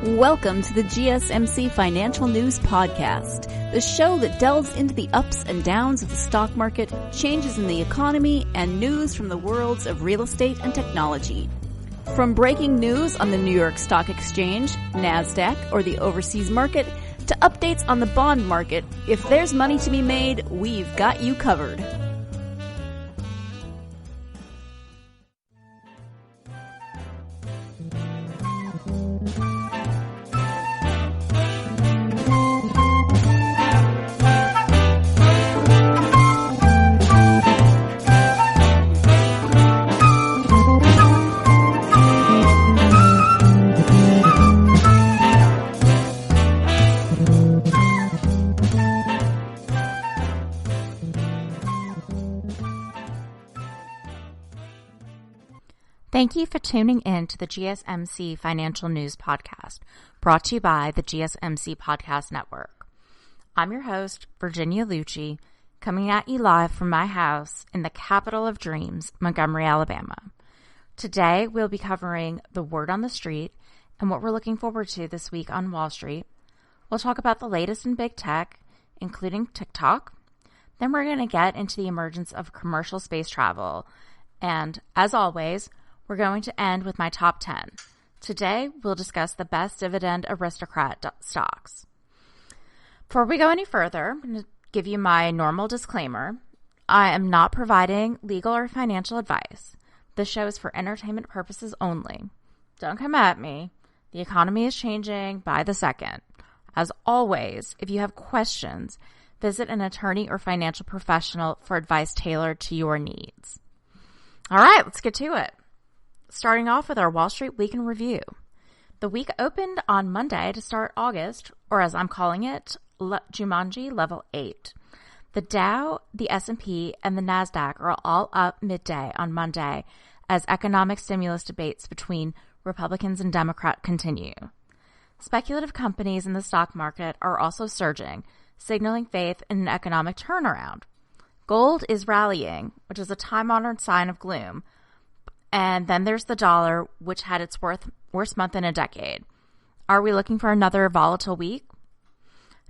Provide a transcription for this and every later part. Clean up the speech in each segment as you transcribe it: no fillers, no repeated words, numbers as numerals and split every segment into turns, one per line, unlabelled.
Welcome to the GSMC Financial News Podcast, the show that delves into the ups and downs of the stock market, changes in the economy, and news from the worlds of real estate and technology. From breaking news on the New York Stock Exchange, NASDAQ, or the overseas market, to updates on the bond market, if there's money to be made, we've got you covered.
Thank you for tuning in to the GSMC Financial News Podcast, brought to you by the GSMC Podcast Network. I'm your host, Virginia Lucci, coming at you live from my house in the capital of dreams, Montgomery, Alabama. Today, we'll be covering the word on the street and what we're looking forward to this week on Wall Street. We'll talk about the latest in big tech, including TikTok. Then we're going to get into the emergence of commercial space travel. And as always, we're going to end with my top 10. Today, we'll discuss the best dividend aristocrat stocks. Before we go any further, I'm going to give you my normal disclaimer. I am not providing legal or financial advice. This show is for entertainment purposes only. Don't come at me. The economy is changing by the second. As always, if you have questions, visit an attorney or financial professional for advice tailored to your needs. All right, let's get to it. Starting off with our Wall Street Week in Review. The week opened on Monday to start August, or as I'm calling it, Jumanji Level 8. The Dow, the S&P, and the NASDAQ are all up midday on Monday as economic stimulus debates between Republicans and Democrats continue. Speculative companies in the stock market are also surging, signaling faith in an economic turnaround. Gold is rallying, which is a time-honored sign of gloom. And then there's the dollar, which had its worst month in a decade. Are we looking for another volatile week?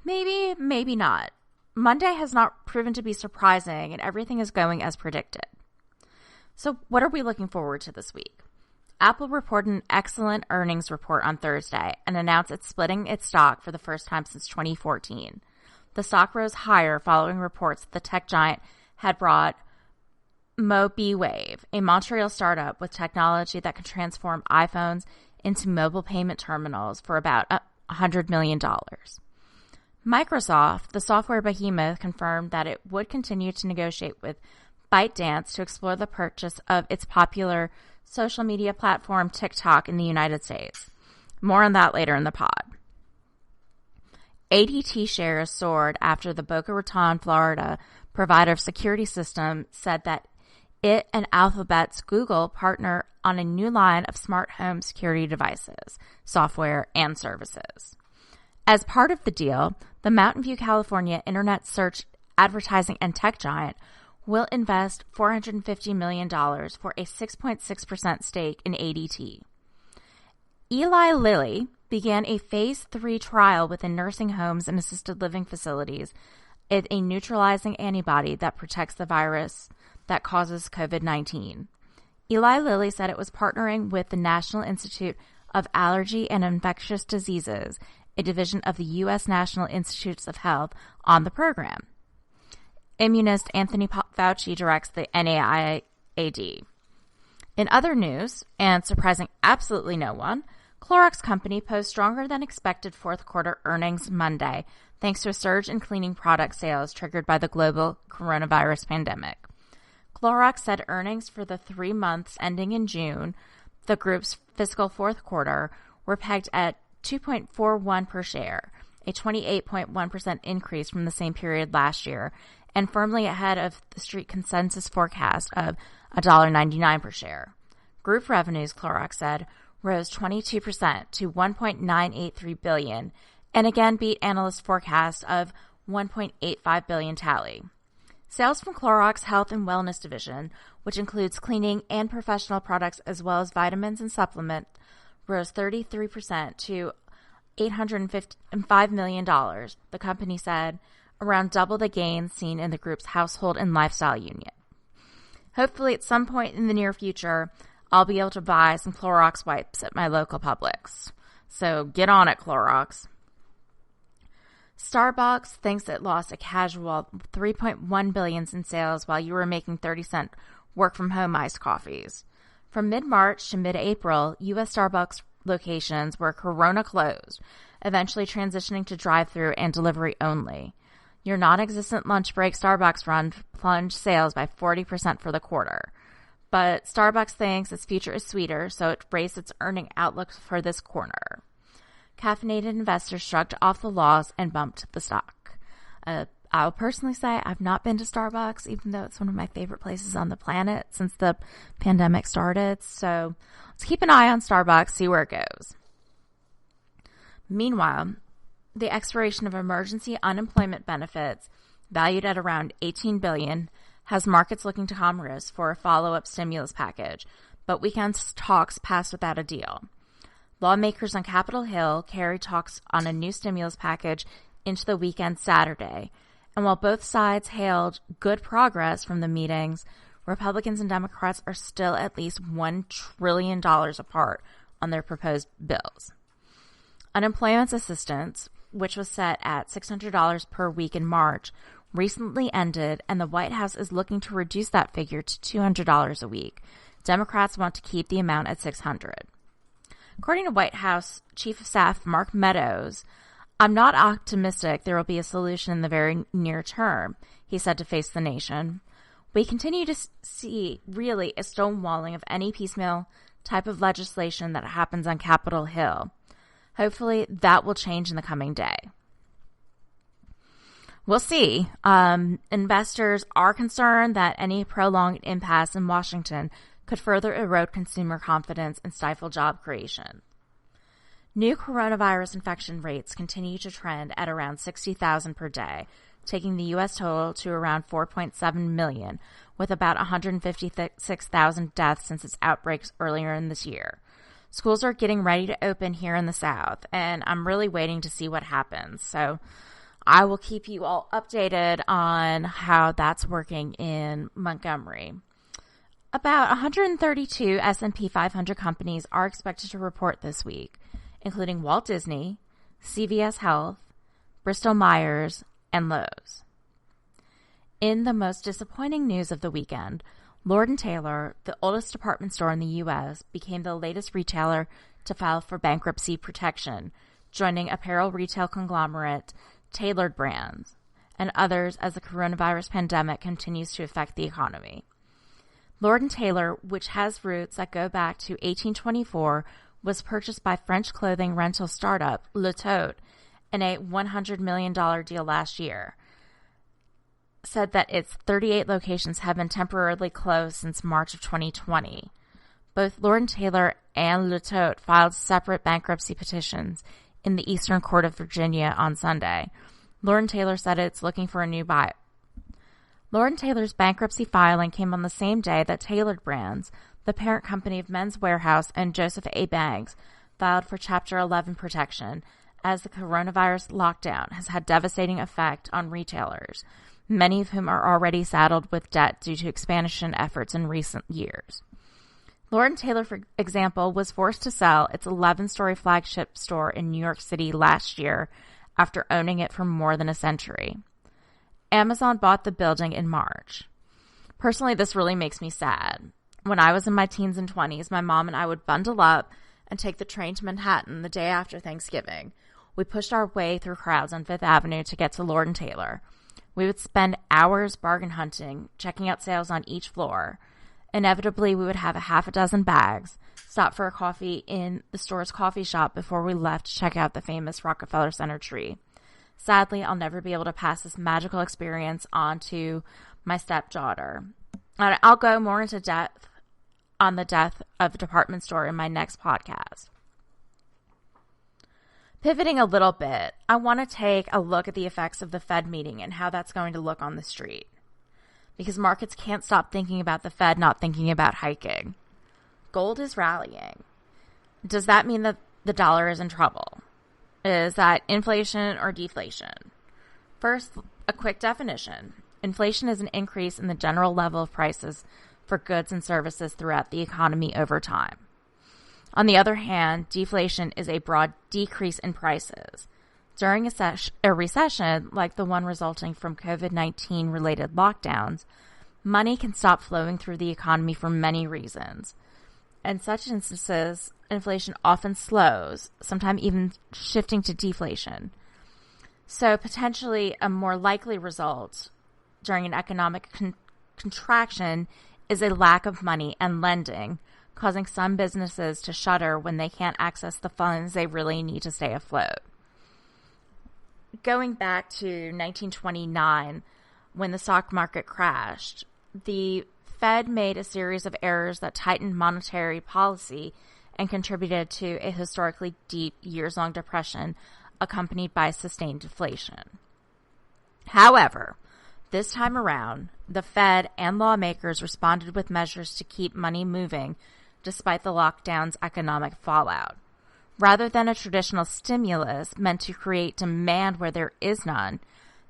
Maybe, maybe not. Monday has not proven to be surprising, and everything is going as predicted. So what are we looking forward to this week? Apple reported an excellent earnings report on Thursday and announced it's splitting its stock for the first time since 2014. The stock rose higher following reports that the tech giant had brought MobiWave, a Montreal startup with technology that can transform iPhones into mobile payment terminals for about $100 million. Microsoft, the software behemoth, confirmed that it would continue to negotiate with ByteDance to explore the purchase of its popular social media platform TikTok in the United States. More on that later in the pod. ADT shares soared after the Boca Raton, Florida provider of security system said that it and Alphabet's Google partner on a new line of smart home security devices, software, and services. As part of the deal, the Mountain View, California internet search, advertising, and tech giant will invest $450 million for a 6.6% stake in ADT. Eli Lilly began a Phase 3 trial within nursing homes and assisted living facilities of a neutralizing antibody that protects the virus that causes COVID-19. Eli Lilly said it was partnering with the National Institute of Allergy and Infectious Diseases, a division of the U.S. National Institutes of Health, on the program. Immunist Anthony Fauci directs the NIAID. In other news, and surprising absolutely no one, Clorox Company posts stronger than expected fourth quarter earnings Monday, thanks to a surge in cleaning product sales triggered by the global coronavirus pandemic. Clorox said earnings for the 3 months ending in June, the group's fiscal fourth quarter, were pegged at $2.41 per share, a 28.1% increase from the same period last year, and firmly ahead of the street consensus forecast of $1.99 per share. Group revenues, Clorox said, rose 22% to $1.983 billion, and again beat analyst forecasts of $1.85 billion tally. Sales from Clorox Health and Wellness Division, which includes cleaning and professional products as well as vitamins and supplements, rose 33% to $805 million, the company said, around double the gains seen in the group's household and lifestyle union. Hopefully, at some point in the near future, I'll be able to buy some Clorox wipes at my local Publix. So get on it, Clorox. Starbucks thinks it lost a casual $3.1 billion in sales while you were making 30-cent work-from-home iced coffees. From mid-March to mid-April, U.S. Starbucks locations were Corona closed, eventually transitioning to drive-through and delivery only. Your non-existent lunch break Starbucks run plunged sales by 40% for the quarter. But Starbucks thinks its future is sweeter, so it raised its earning outlook for this quarter. Caffeinated investors shrugged off the loss and bumped the stock. I'll personally say I've not been to Starbucks, even though it's one of my favorite places on the planet since the pandemic started. So let's keep an eye on Starbucks, see where it goes. Meanwhile, the expiration of emergency unemployment benefits, valued at around $18 billion, has markets looking to Congress for a follow-up stimulus package, but weekend talks passed without a deal. Lawmakers on Capitol Hill carried talks on a new stimulus package into the weekend Saturday, and while both sides hailed good progress from the meetings, Republicans and Democrats are still at least $1 trillion apart on their proposed bills. Unemployment assistance, which was set at $600 per week in March, recently ended, and the White House is looking to reduce that figure to $200 a week. Democrats want to keep the amount at $600. According to White House Chief of Staff Mark Meadows, "I'm not optimistic there will be a solution in the very near term," he said to Face the Nation. "We continue to see really a stonewalling of any piecemeal type of legislation that happens on Capitol Hill. Hopefully that will change in the coming day." We'll see. Investors are concerned that any prolonged impasse in Washington could further erode consumer confidence and stifle job creation. New coronavirus infection rates continue to trend at around 60,000 per day, taking the U.S. total to around 4.7 million, with about 156,000 deaths since its outbreaks earlier in this year. Schools are getting ready to open here in the South, and I'm really waiting to see what happens. So I will keep you all updated on how that's working in Montgomery. About 132 S&P 500 companies are expected to report this week, including Walt Disney, CVS Health, Bristol-Myers, and Lowe's. In the most disappointing news of the weekend, Lord & Taylor, the oldest department store in the U.S., became the latest retailer to file for bankruptcy protection, joining apparel retail conglomerate Tailored Brands and others as the coronavirus pandemic continues to affect the economy. Lord & Taylor, which has roots that go back to 1824, was purchased by French clothing rental startup Le Tote in a $100 million deal last year, said that its 38 locations have been temporarily closed since March of 2020. Both Lord & Taylor and Le Tote filed separate bankruptcy petitions in the Eastern Court of Virginia on Sunday. Lord & Taylor said it's looking for a new buyer. Lord & Taylor's bankruptcy filing came on the same day that Tailored Brands, the parent company of Men's Warehouse and Joseph A. Banks, filed for Chapter 11 protection, as the coronavirus lockdown has had devastating effect on retailers, many of whom are already saddled with debt due to expansion efforts in recent years. Lord & Taylor, for example, was forced to sell its 11-story flagship store in New York City last year after owning it for more than a century. Amazon bought the building in March. Personally, this really makes me sad. When I was in my teens and 20s, my mom and I would bundle up and take the train to Manhattan the day after Thanksgiving. We pushed our way through crowds on Fifth Avenue to get to Lord & Taylor. We would spend hours bargain hunting, checking out sales on each floor. Inevitably, we would have a half a dozen bags, stop for a coffee in the store's coffee shop before we left to check out the famous Rockefeller Center tree. Sadly, I'll never be able to pass this magical experience on to my stepdaughter. I'll go more into depth on the death of a department store in my next podcast. Pivoting a little bit, I want to take a look at the effects of the Fed meeting and how that's going to look on the street. Because markets can't stop thinking about the Fed not thinking about hiking. Gold is rallying. Does that mean that the dollar is in trouble? is that inflation or deflation. First, a quick definition. Inflation is an increase in the general level of prices for goods and services throughout the economy over time. On the other hand, deflation is a broad decrease in prices. During a recession, like the one resulting from COVID-19 related lockdowns, money can stop flowing through the economy for many reasons. In such instances, inflation often slows, sometimes even shifting to deflation. So potentially a more likely result during an economic contraction is a lack of money and lending, causing some businesses to shutter when they can't access the funds they really need to stay afloat. Going back to 1929, when the stock market crashed, the Fed made a series of errors that tightened monetary policy and contributed to a historically deep years-long depression accompanied by sustained deflation. However, this time around, the Fed and lawmakers responded with measures to keep money moving despite the lockdown's economic fallout. Rather than a traditional stimulus meant to create demand where there is none,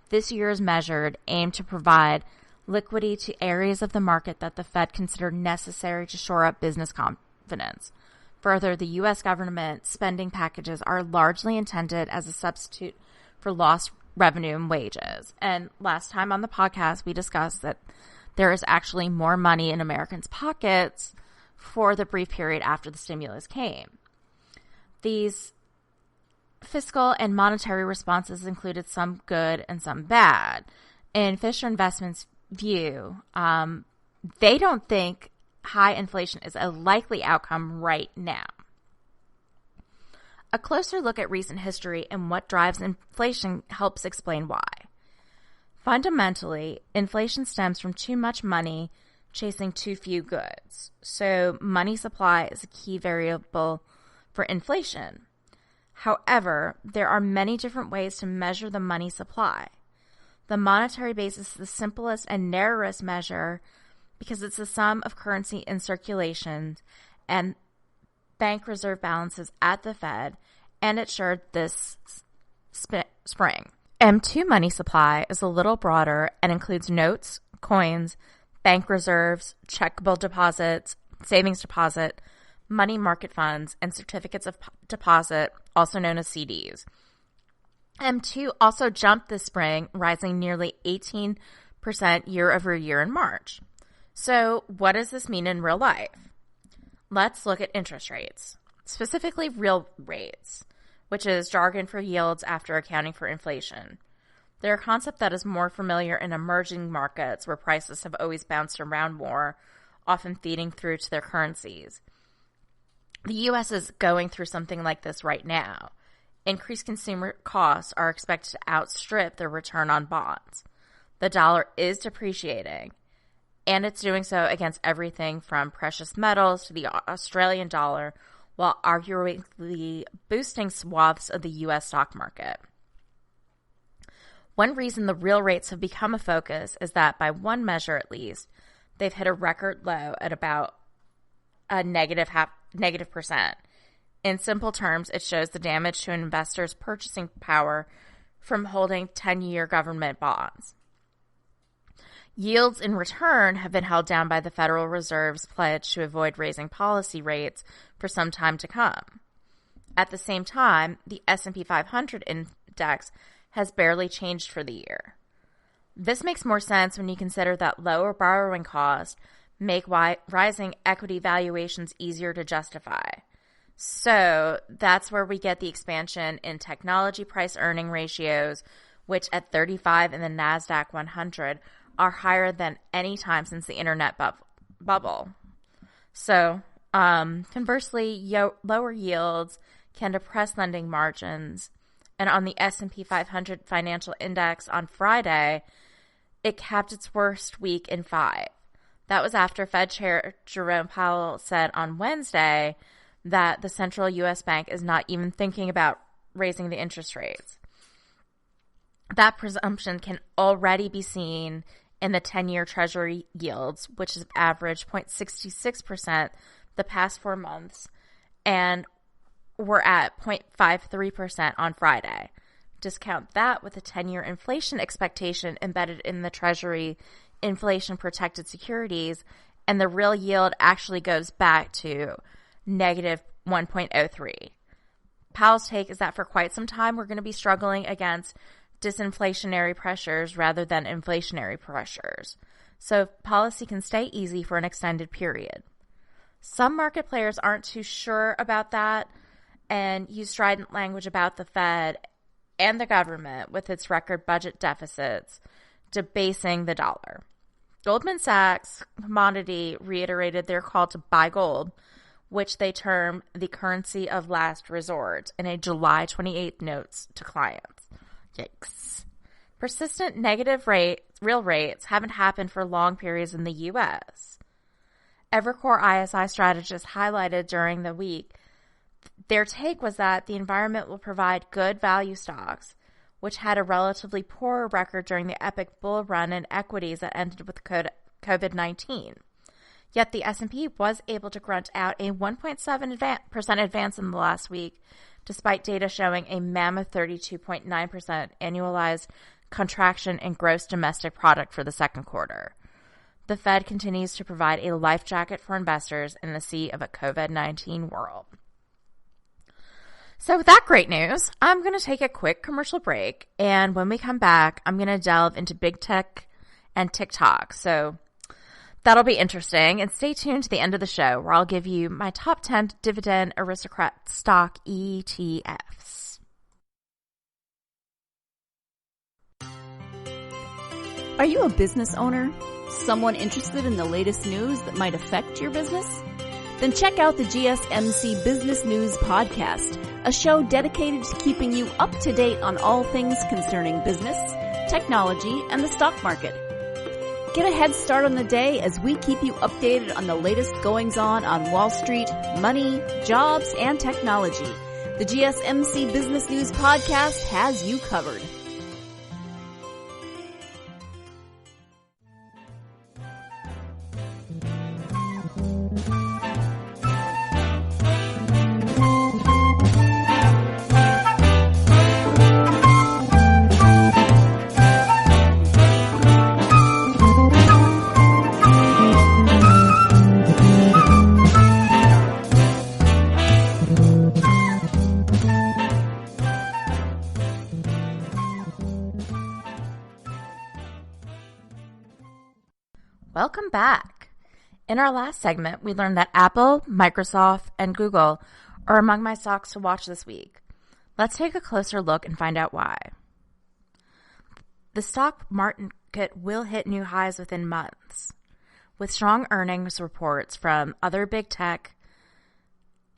this year's measure aimed to provide liquidity to areas of the market that the Fed considered necessary to shore up business confidence. Further, the U.S. government spending packages are largely intended as a substitute for lost revenue and wages. And last time on the podcast, we discussed that there is actually more money in Americans' pockets for the brief period after the stimulus came. These fiscal and monetary responses included some good and some bad. In Fisher Investments' view, they don't think high inflation is a likely outcome right now. A closer look at recent history and what drives inflation helps explain why. Fundamentally, inflation stems from too much money chasing too few goods. So money supply is a key variable for inflation. However, there are many different ways to measure the money supply. The monetary basis is the simplest and narrowest measure because it's the sum of currency in circulation and bank reserve balances at the Fed, and it shared this spring. M2 money supply is a little broader and includes notes, coins, bank reserves, checkable deposits, savings deposit, money market funds, and certificates of deposit, also known as CDs. M2 also jumped this spring, rising nearly 18% year over year in March. So what does this mean in real life? Let's look at interest rates, specifically real rates, which is jargon for yields after accounting for inflation. They're a concept that is more familiar in emerging markets where prices have always bounced around more, often feeding through to their currencies. The U.S. is going through something like this right now. Increased consumer costs are expected to outstrip the return on bonds. The dollar is depreciating, and it's doing so against everything from precious metals to the Australian dollar, while arguably boosting swaths of the U.S. stock market. One reason the real rates have become a focus is that, by one measure at least, they've hit a record low at about a negative percent. In simple terms, it shows the damage to an investor's purchasing power from holding 10-year government bonds. Yields in return have been held down by the Federal Reserve's pledge to avoid raising policy rates for some time to come. At the same time, the S&P 500 index has barely changed for the year. This makes more sense when you consider that lower borrowing costs make rising equity valuations easier to justify. So that's where we get the expansion in technology price earning ratios, which at 35 in the NASDAQ 100 are higher than any time since the internet bubble. So conversely, lower yields can depress lending margins. And on the S&P 500 Financial Index on Friday, it capped its worst week in 5. That was after Fed Chair Jerome Powell said on Wednesday that the central U.S. bank is not even thinking about raising the interest rates. That presumption can already be seen in the 10-year Treasury yields, which have averaged 0.66% the past 4 months, and were at 0.53% on Friday. Discount that with the 10-year inflation expectation embedded in the Treasury inflation-protected securities, and the real yield actually goes back to negative 1.03. Powell's take is that for quite some time we're going to be struggling against disinflationary pressures rather than inflationary pressures, so policy can stay easy for an extended period. Some market players aren't too sure about that and use strident language about the Fed and the government with its record budget deficits debasing the dollar. Goldman Sachs Commodity reiterated their call to buy gold, which they term the currency of last resort, in a July 28th notes to clients. Yikes. Persistent negative real rates haven't happened for long periods in the U.S. Evercore ISI strategists highlighted during the week their take was that the environment will provide good value stocks, which had a relatively poor record during the epic bull run in equities that ended with COVID-19. Yet the S&P was able to grunt out a 1.7% advance in the last week, despite data showing a mammoth 32.9% annualized contraction in gross domestic product for the second quarter. The Fed continues to provide a life jacket for investors in the sea of a COVID-19 world. So with that great news, I'm going to take a quick commercial break, and when we come back, I'm going to delve into big tech and TikTok. So that'll be interesting, and stay tuned to the end of the show where I'll give you my top 10 dividend aristocrat stock ETFs.
Are you a business owner? Someone interested in the latest news that might affect your business? Then check out the GSMC Business News Podcast, a show dedicated to keeping you up to date on all things concerning business, technology, and the stock market. Get a head start on the day as we keep you updated on the latest goings-on Wall Street, money, jobs, and technology. The GSMC Business News Podcast has you covered.
Welcome back. In our last segment, we learned that Apple, Microsoft, and Google are among my stocks to watch this week. Let's take a closer look and find out why. The stock market will hit new highs within months, with strong earnings reports from other big tech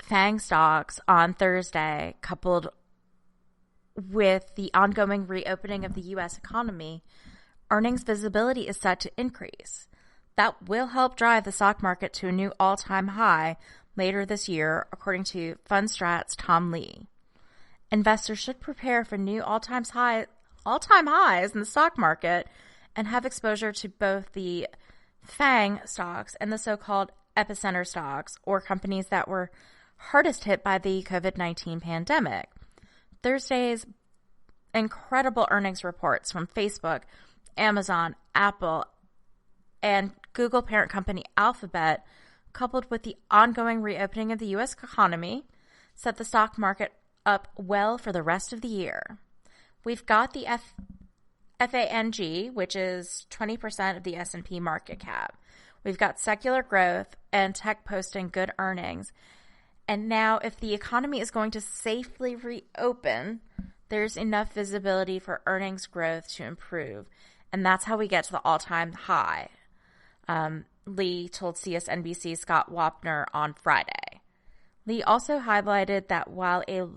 FANG stocks on Thursday, coupled with the ongoing reopening of the U.S. economy. Earnings visibility is set to increase. That will help drive the stock market to a new all-time high later this year, according to Fundstrat's Tom Lee. Investors should prepare for new all-time highs in the stock market and have exposure to both the FANG stocks and the so-called epicenter stocks, or companies that were hardest hit by the COVID-19 pandemic. Thursday's incredible earnings reports from Facebook, Amazon, Apple, and Google parent company Alphabet, coupled with the ongoing reopening of the U.S. economy, set the stock market up well for the rest of the year. We've got the FANG, which is 20% of the S&P market cap. We've got secular growth and tech posting good earnings. And now, if the economy is going to safely reopen, there's enough visibility for earnings growth to improve. And that's how we get to the all-time high, Lee told CSNBC's Scott Wapner on Friday. Lee also highlighted that while a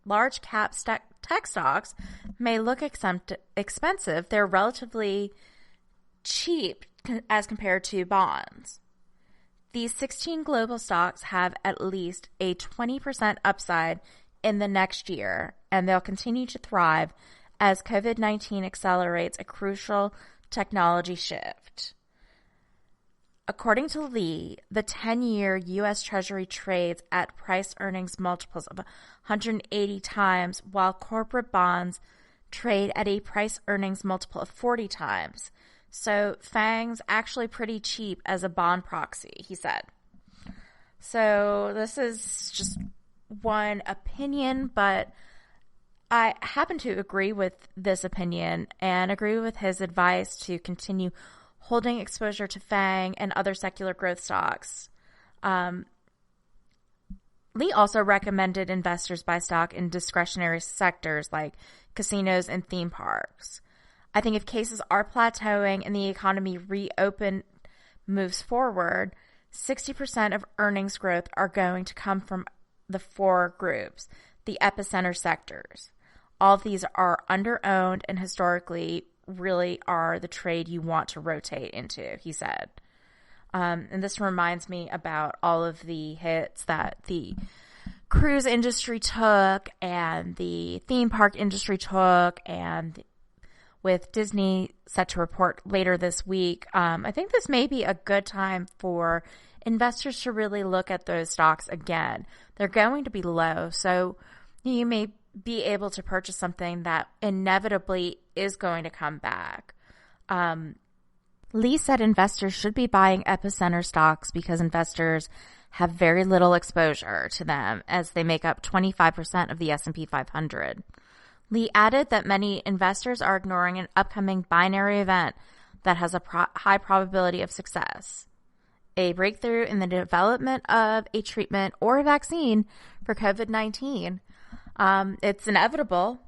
large cap tech stocks may look expensive, they're relatively cheap as compared to bonds. These 16 global stocks have at least a 20% upside in the next year, and they'll continue to thrive as COVID-19 accelerates a crucial technology shift. According to Lee, the 10-year U.S. Treasury trades at price-earnings multiples of 180 times, while corporate bonds trade at a price-earnings multiple of 40 times. So FANG's actually pretty cheap as a bond proxy, he said. So this is just one opinion, but I happen to agree with this opinion and agree with his advice to continue holding exposure to FANG and other secular growth stocks. Lee also recommended investors buy stock in discretionary sectors like casinos and theme parks. I think if cases are plateauing and the economy moves forward, 60% of earnings growth are going to come from the four groups, the epicenter sectors. All of these are under-owned and historically really are the trade you want to rotate into, he said. And this reminds me about all of the hits that the cruise industry took and the theme park industry took, and with Disney set to report later this week, I think this may be a good time for investors to really look at those stocks again. They're going to be low, so you may be able to purchase something that inevitably is going to come back. Lee said investors should be buying epicenter stocks because investors have very little exposure to them, as they make up 25% of the S&P 500. Lee added that many investors are ignoring an upcoming binary event that has a high probability of success: a breakthrough in the development of a treatment or a vaccine for COVID-19. It's inevitable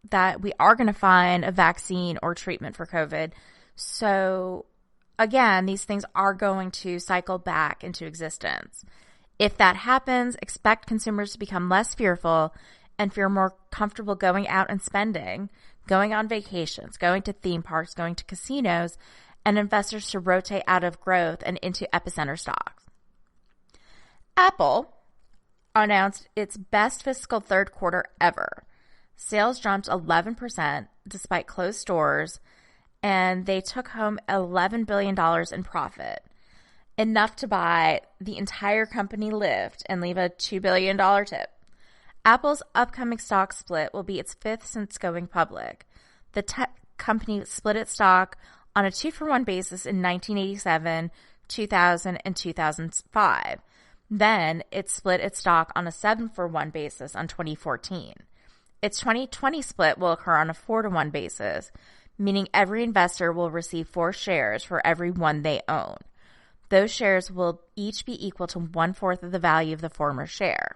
that we are going to find a vaccine or treatment for COVID. So again, these things are going to cycle back into existence. If that happens, expect consumers to become less fearful and feel more comfortable going out and spending, going on vacations, going to theme parks, going to casinos, and investors to rotate out of growth and into epicenter stocks. Apple announced its best fiscal third quarter ever. Sales jumped 11% despite closed stores, and they took home $11 billion in profit, enough to buy the entire company Lyft and leave a $2 billion tip. Apple's upcoming stock split will be its fifth since going public. The tech company split its stock on a 2-for-1 basis in 1987, 2000, and 2005. Then it split its stock on a 7-for-1 basis on 2014. Its 2020 split will occur on a 4-to-1 basis, meaning every investor will receive 4 shares for every one they own. Those shares will each be equal to 1/4 of the value of the former share.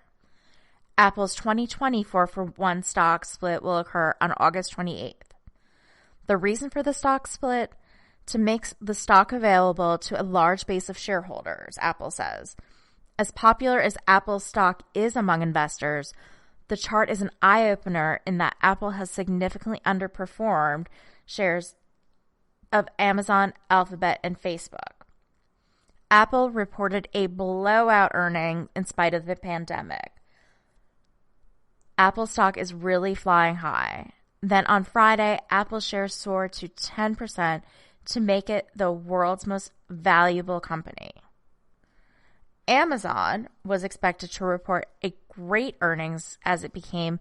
Apple's 2020 4-for-1 stock split will occur on August 28th. The reason for the stock split? To make the stock available to a large base of shareholders, Apple says. As popular as Apple's stock is among investors, the chart is an eye-opener in that Apple has significantly underperformed shares of Amazon, Alphabet, and Facebook. Apple reported a blowout earning in spite of the pandemic. Apple stock is really flying high. Then on Friday, Apple shares soared to 10% to make it the world's most valuable company. Amazon was expected to report a great earnings as it became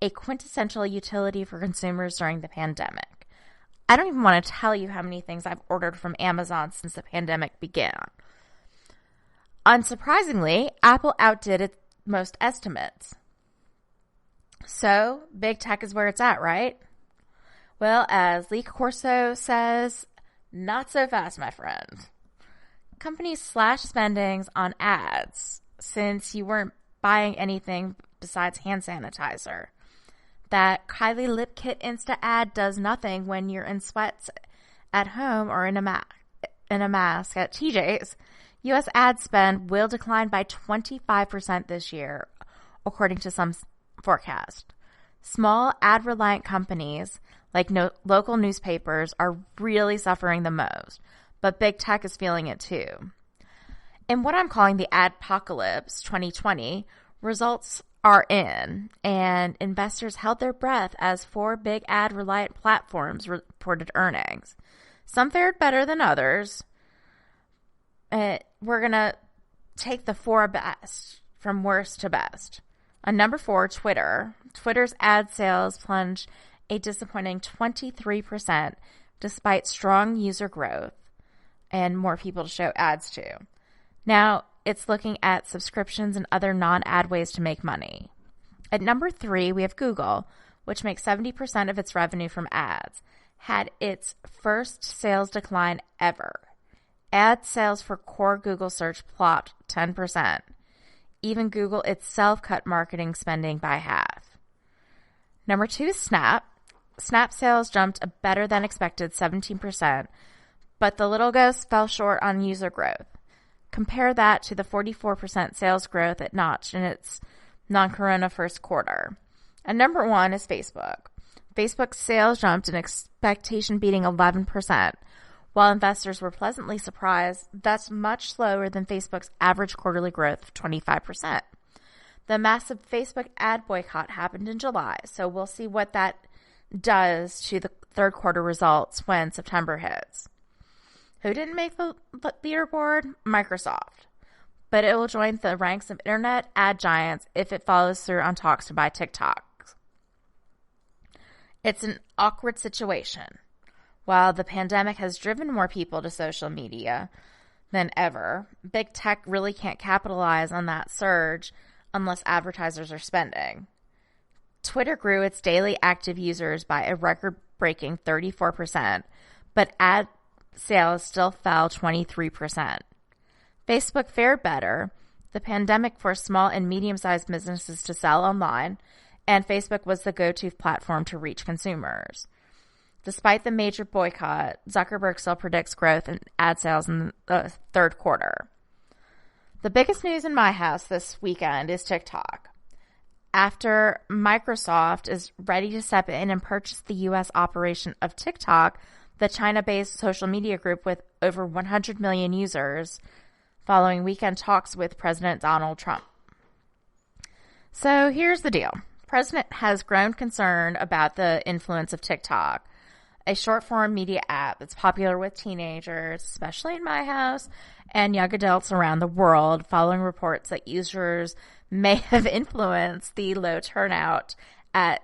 a quintessential utility for consumers during the pandemic. I don't even want to tell you how many things I've ordered from Amazon since the pandemic began. Unsurprisingly, Apple outdid its most estimates. So, big tech is where it's at, right? Well, as Lee Corso says, not so fast, my friend. Companies slashed spendings on ads since you weren't buying anything besides hand sanitizer. That Kylie Lip Kit Insta ad does nothing when you're in sweats at home or in a mask at TJ's. U.S. ad spend will decline by 25% this year, according to some forecast. Small ad-reliant companies like local newspapers are really suffering the most, but big tech is feeling it too. In what I'm calling the adpocalypse 2020, results are in, and investors held their breath as 4 big ad-reliant platforms reported earnings. Some fared better than others. We're going to take the 4 best from worst to best. On number 4, Twitter. Twitter's ad sales plunged a disappointing 23% despite strong user growth and more people to show ads to. Now, it's looking at subscriptions and other non-ad ways to make money. At number 3, we have Google, which makes 70% of its revenue from ads, had its first sales decline ever. Ad sales for core Google search plopped 10%. Even Google itself cut marketing spending by half. Number 2 is Snap. Snap sales jumped a better than expected 17%, but the little ghost fell short on user growth. Compare that to the 44% sales growth it notched in its non-corona first quarter. And number 1 is Facebook. Facebook's sales jumped an expectation-beating 11%. While investors were pleasantly surprised, that's much slower than Facebook's average quarterly growth of 25%. The massive Facebook ad boycott happened in July, so we'll see what that does to the third quarter results when September hits. Who didn't make the leaderboard? Microsoft. But it will join the ranks of internet ad giants if it follows through on talks to buy TikTok. It's an awkward situation. While the pandemic has driven more people to social media than ever, big tech really can't capitalize on that surge unless advertisers are spending. Twitter grew its daily active users by a record-breaking 34%, but ad sales still fell 23%. Facebook fared better. The pandemic forced small and medium-sized businesses to sell online, and Facebook was the go-to platform to reach consumers. Despite the major boycott, Zuckerberg still predicts growth in ad sales in the third quarter. The biggest news in my house this weekend is TikTok. After Microsoft is ready to step in and purchase the U.S. operation of TikTok, the China-based social media group with over 100 million users, following weekend talks with President Donald Trump. So here's the deal. The President has grown concern about the influence of TikTok, a short-form media app that's popular with teenagers, especially in my house, and young adults around the world, following reports that users may have influenced the low turnout at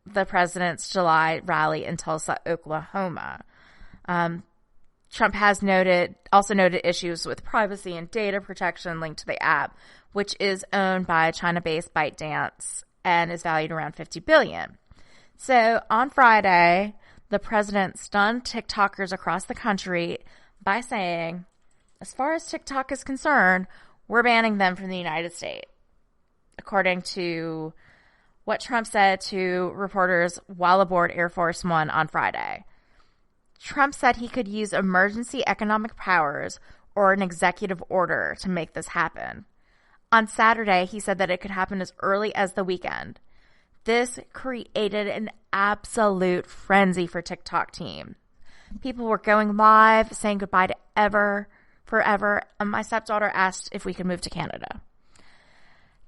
the president's July rally in Tulsa, Oklahoma. Trump has also noted issues with privacy and data protection linked to the app, which is owned by China-based ByteDance and is valued around $50 billion. So on Friday, the president stunned TikTokers across the country by saying, as far as TikTok is concerned, we're banning them from the United States, according to what Trump said to reporters while aboard Air Force One on Friday. Trump said he could use emergency economic powers or an executive order to make this happen. On Saturday, he said that it could happen as early as the weekend. This created an absolute frenzy for TikTok team. People were going live, saying goodbye to forever, and my stepdaughter asked if we could move to Canada.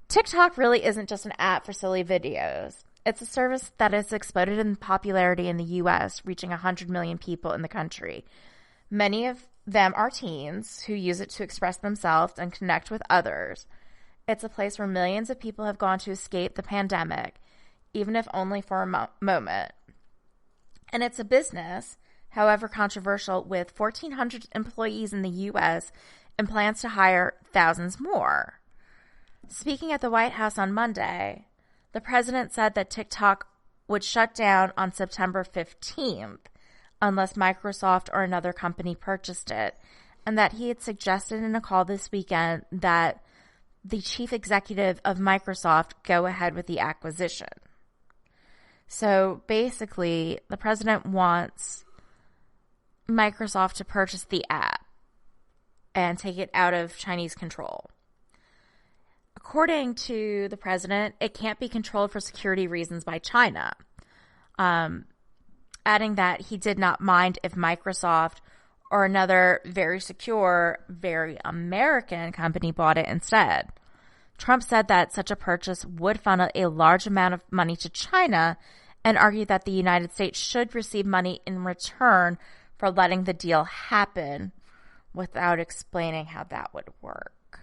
TikTok really isn't just an app for silly videos. It's a service that has exploded in popularity in the U.S., reaching 100 million people in the country. Many of them are teens who use it to express themselves and connect with others. It's a place where millions of people have gone to escape the pandemic, even if only for a moment. And it's a business, however controversial, with 1,400 employees in the U.S. and plans to hire thousands more. Speaking at the White House on Monday, the president said that TikTok would shut down on September 15th unless Microsoft or another company purchased it, and that he had suggested in a call this weekend that the chief executive of Microsoft go ahead with the acquisition. So basically, the president wants Microsoft to purchase the app and take it out of Chinese control. According to the president, it can't be controlled for security reasons by China, adding that he did not mind if Microsoft or another very secure, very American company bought it instead. Trump said that such a purchase would funnel a large amount of money to China and argued that the United States should receive money in return for letting the deal happen without explaining how that would work.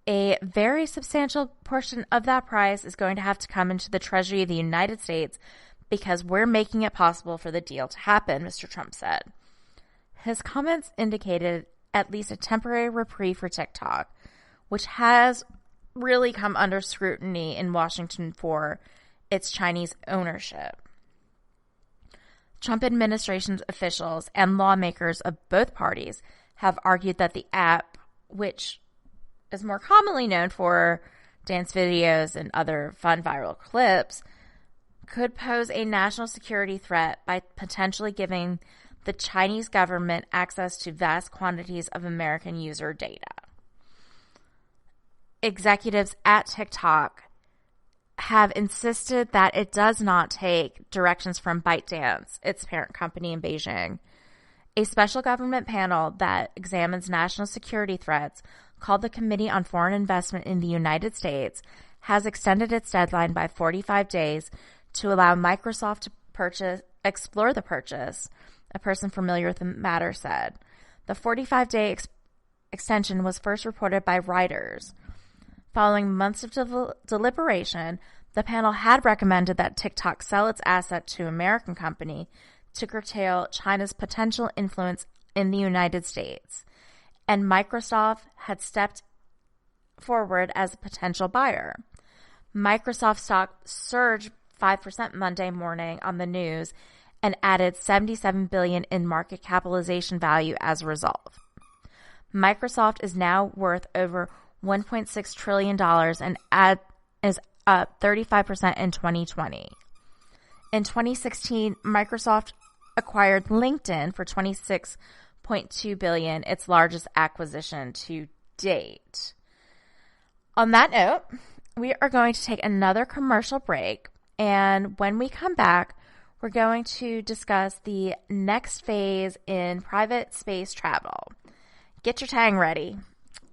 A very substantial portion of that price is going to have to come into the Treasury of the United States because we're making it possible for the deal to happen, Mr. Trump said. His comments indicated at least a temporary reprieve for TikTok, which has really come under scrutiny in Washington for its Chinese ownership. Trump administration's officials and lawmakers of both parties have argued that the app, which is more commonly known for dance videos and other fun viral clips, could pose a national security threat by potentially giving the Chinese government access to vast quantities of American user data. Executives at TikTok have insisted that it does not take directions from ByteDance, its parent company in Beijing. A special government panel that examines national security threats, called the Committee on Foreign Investment in the United States, has extended its deadline by 45 days to allow Microsoft to explore the purchase, a person familiar with the matter said. The 45-day extension was first reported by Reuters. Following months of deliberation, the panel had recommended that TikTok sell its asset to an American company to curtail China's potential influence in the United States, and Microsoft had stepped forward as a potential buyer. Microsoft stock surged 5% Monday morning on the news and added $77 billion in market capitalization value as a result. Microsoft is now worth over $1.6 trillion and is up 35% in 2020. In 2016, Microsoft acquired LinkedIn for $26.2 billion, its largest acquisition to date. On that note, we are going to take another commercial break, and when we come back, we're going to discuss the next phase in private space travel. Get your tang ready.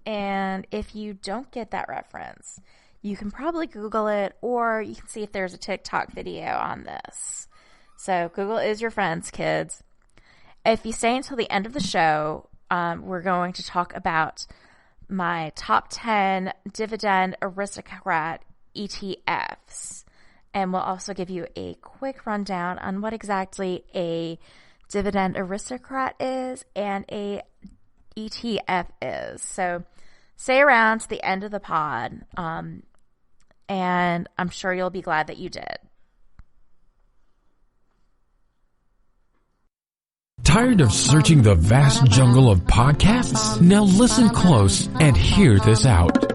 And if you don't get that reference, you can probably Google it, or you can see if there's a TikTok video on this. So Google is your friends, kids. If you stay until the end of the show, we're going to talk about my top 10 dividend aristocrat ETFs. And we'll also give you a quick rundown on what exactly a dividend aristocrat is and a ETF is. So stay around to the end of the pod, and I'm sure you'll be glad that you did.
Tired of searching the vast jungle of podcasts? Now listen close and hear this out.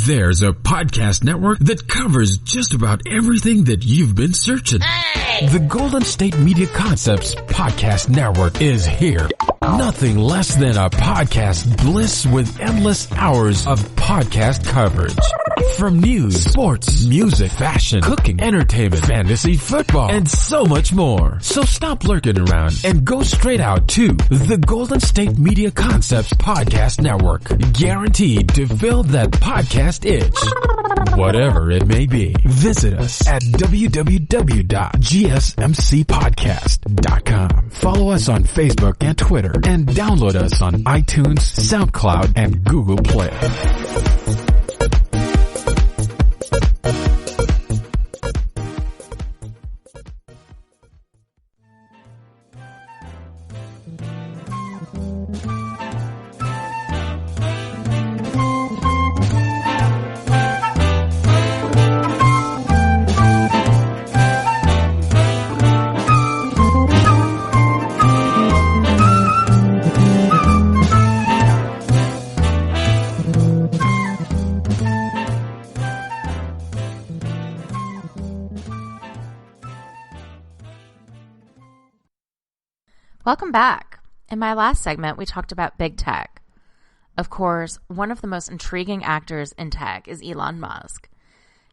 There's a podcast network that covers just about everything that you've been searching. Hey! The Golden State Media Concepts Podcast Network is here. Nothing less than a podcast bliss with endless hours of podcast coverage. From news, sports, music, fashion, cooking, entertainment, fantasy, football, and so much more. So stop lurking around and go straight out to the Golden State Media Concepts Podcast Network. Guaranteed to fill that podcast itch. Whatever it may be. Visit us at www.gsmcpodcast.com. Follow us on Facebook and Twitter, and download us on iTunes, SoundCloud, and Google Play.
Welcome back. In my last segment, we talked about big tech. Of course, one of the most intriguing actors in tech is Elon Musk.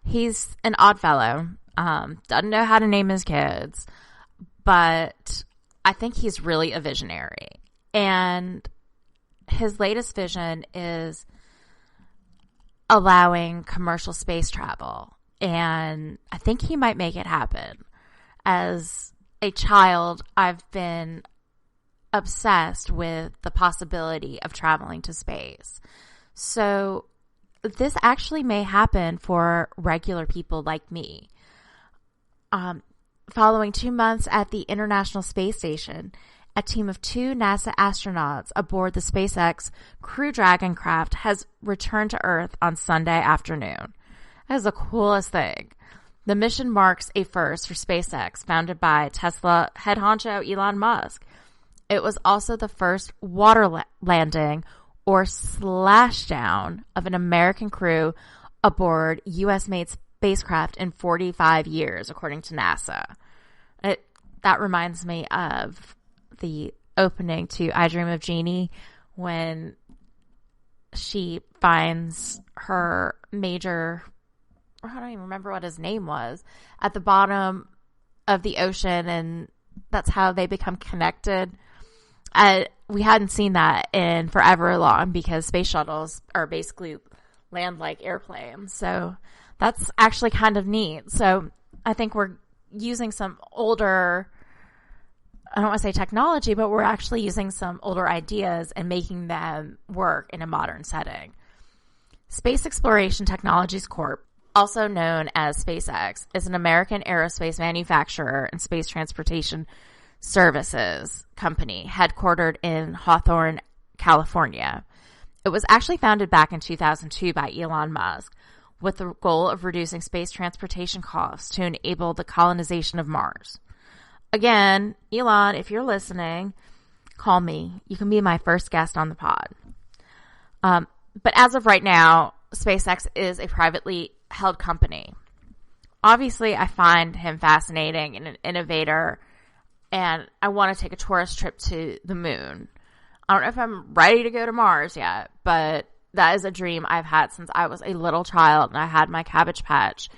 He's an odd fellow, doesn't know how to name his kids, but I think he's really a visionary. And his latest vision is allowing commercial space travel. And I think he might make it happen. As a child, I've been obsessed with the possibility of traveling to space. So this actually may happen for regular people like me. Following 2 months at the International Space Station, a team of 2 NASA astronauts aboard the SpaceX Crew Dragon craft has returned to Earth on Sunday afternoon. That is the coolest thing. The mission marks a first for SpaceX, founded by Tesla head honcho Elon Musk. It was also the first water landing or splashdown of an American crew aboard U.S.-made spacecraft in 45 years, according to NASA. That reminds me of the opening to I Dream of Jeannie when she finds her major, I don't even remember what his name was, at the bottom of the ocean, and that's how they become connected. We hadn't seen that in forever long because space shuttles are basically land-like airplanes. So that's actually kind of neat. So I think we're using some older, I don't want to say technology, but we're actually using some older ideas and making them work in a modern setting. Space Exploration Technologies Corp., also known as SpaceX, is an American aerospace manufacturer and space transportation services company headquartered in Hawthorne, California. It was actually founded back in 2002 by Elon Musk with the goal of reducing space transportation costs to enable the colonization of Mars. Again, Elon, if you're listening, call me. You can be my first guest on the pod. But as of right now, SpaceX is a privately held company. Obviously, I find him fascinating and an innovator, and I want to take a tourist trip to the moon. I don't know if I'm ready to go to Mars yet, but that is a dream I've had since I was a little child, and I had my Cabbage Patch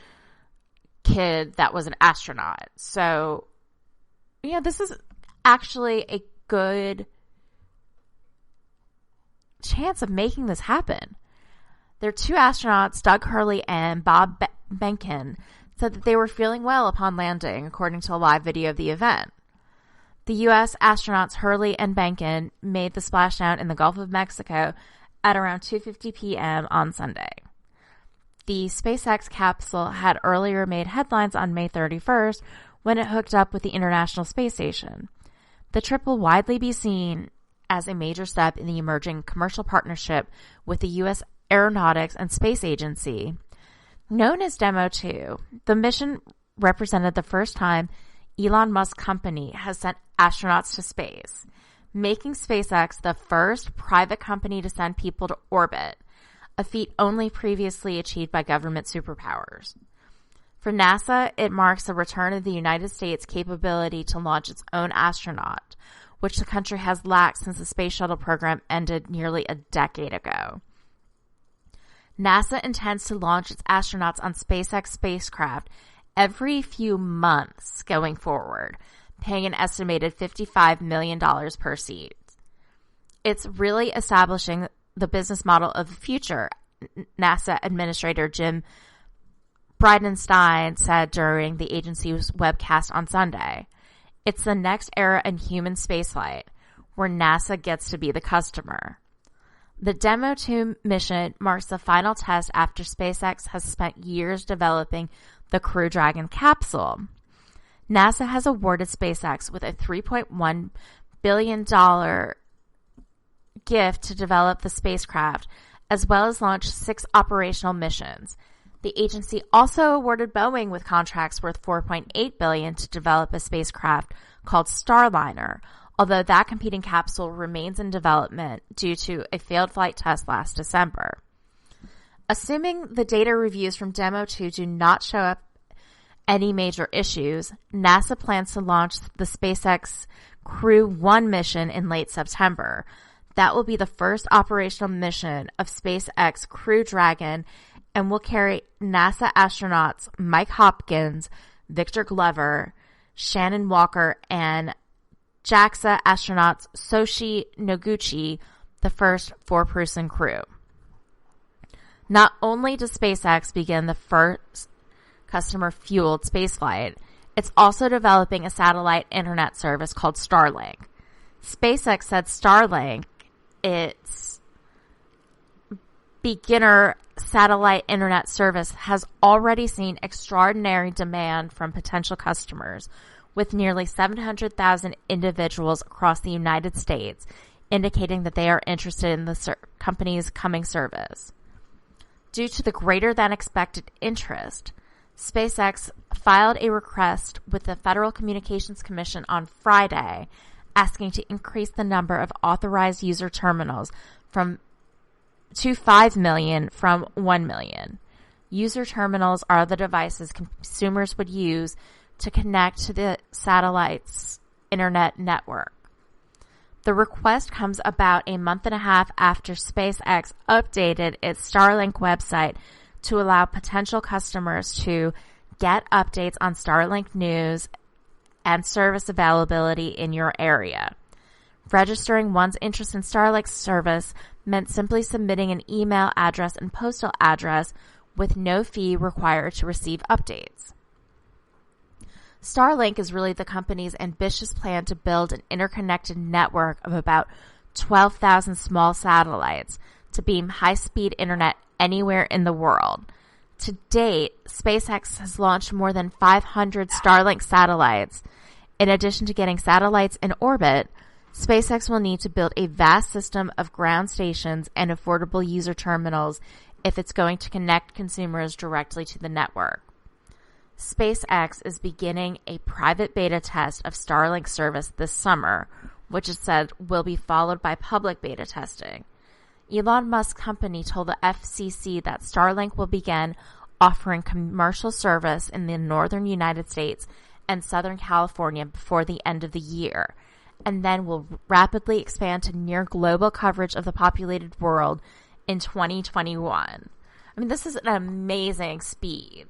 kid that was an astronaut. So, yeah, this is actually a good chance of making this happen. Their 2 astronauts, Doug Hurley and Bob Behnken, said that they were feeling well upon landing, according to a live video of the event. The U.S. astronauts Hurley and Behnken made the splashdown in the Gulf of Mexico at around 2:50 p.m. on Sunday. The SpaceX capsule had earlier made headlines on May 31st when it hooked up with the International Space Station. The trip will widely be seen as a major step in the emerging commercial partnership with the U.S. Aeronautics and Space Agency. Known as Demo 2, the mission represented the first time Elon Musk's company has sent astronauts to space, making SpaceX the first private company to send people to orbit, a feat only previously achieved by government superpowers. For NASA, it marks the return of the United States' capability to launch its own astronaut, which the country has lacked since the space shuttle program ended nearly a decade ago. NASA intends to launch its astronauts on SpaceX spacecraft every few months going forward, paying an estimated $55 million per seat. It's really establishing the business model of the future, NASA Administrator Jim Bridenstine said during the agency's webcast on Sunday. It's the next era in human spaceflight, where NASA gets to be the customer. The Demo 2 mission marks the final test after SpaceX has spent years developing the Crew Dragon capsule. NASA has awarded SpaceX with a $3.1 billion gift to develop the spacecraft, as well as launch 6 operational missions. The agency also awarded Boeing with contracts worth $4.8 billion to develop a spacecraft called Starliner, although that competing capsule remains in development due to a failed flight test last December. Assuming the data reviews from Demo 2 do not show up any major issues, NASA plans to launch the SpaceX Crew 1 mission in late September. That will be the first operational mission of SpaceX Crew Dragon and will carry NASA astronauts Mike Hopkins, Victor Glover, Shannon Walker, and JAXA astronauts Soichi Noguchi, the first 4-person crew. Not only does SpaceX begin the first customer-fueled spaceflight, it's also developing a satellite internet service called Starlink. SpaceX said Starlink, its beginner satellite internet service, has already seen extraordinary demand from potential customers, with nearly 700,000 individuals across the United States indicating that they are interested in the company's coming service. Due to the greater than expected interest, SpaceX filed a request with the Federal Communications Commission on Friday asking to increase the number of authorized user terminals to 5 million from 1 million. User terminals are the devices consumers would use to connect to the satellite's internet network. The request comes about a month and a half after SpaceX updated its Starlink website to allow potential customers to get updates on Starlink news and service availability in your area. Registering one's interest in Starlink's service meant simply submitting an email address and postal address with no fee required to receive updates. Starlink is really the company's ambitious plan to build an interconnected network of about 12,000 small satellites to beam high-speed internet anywhere in the world. To date, SpaceX has launched more than 500 Starlink satellites. In addition to getting satellites in orbit, SpaceX will need to build a vast system of ground stations and affordable user terminals if it's going to connect consumers directly to the network. SpaceX is beginning a private beta test of Starlink service this summer, which is said will be followed by public beta testing. Elon Musk's company told the FCC that Starlink will begin offering commercial service in the northern United States and Southern California before the end of the year, and then will rapidly expand to near global coverage of the populated world in 2021. I mean, this is an amazing speed.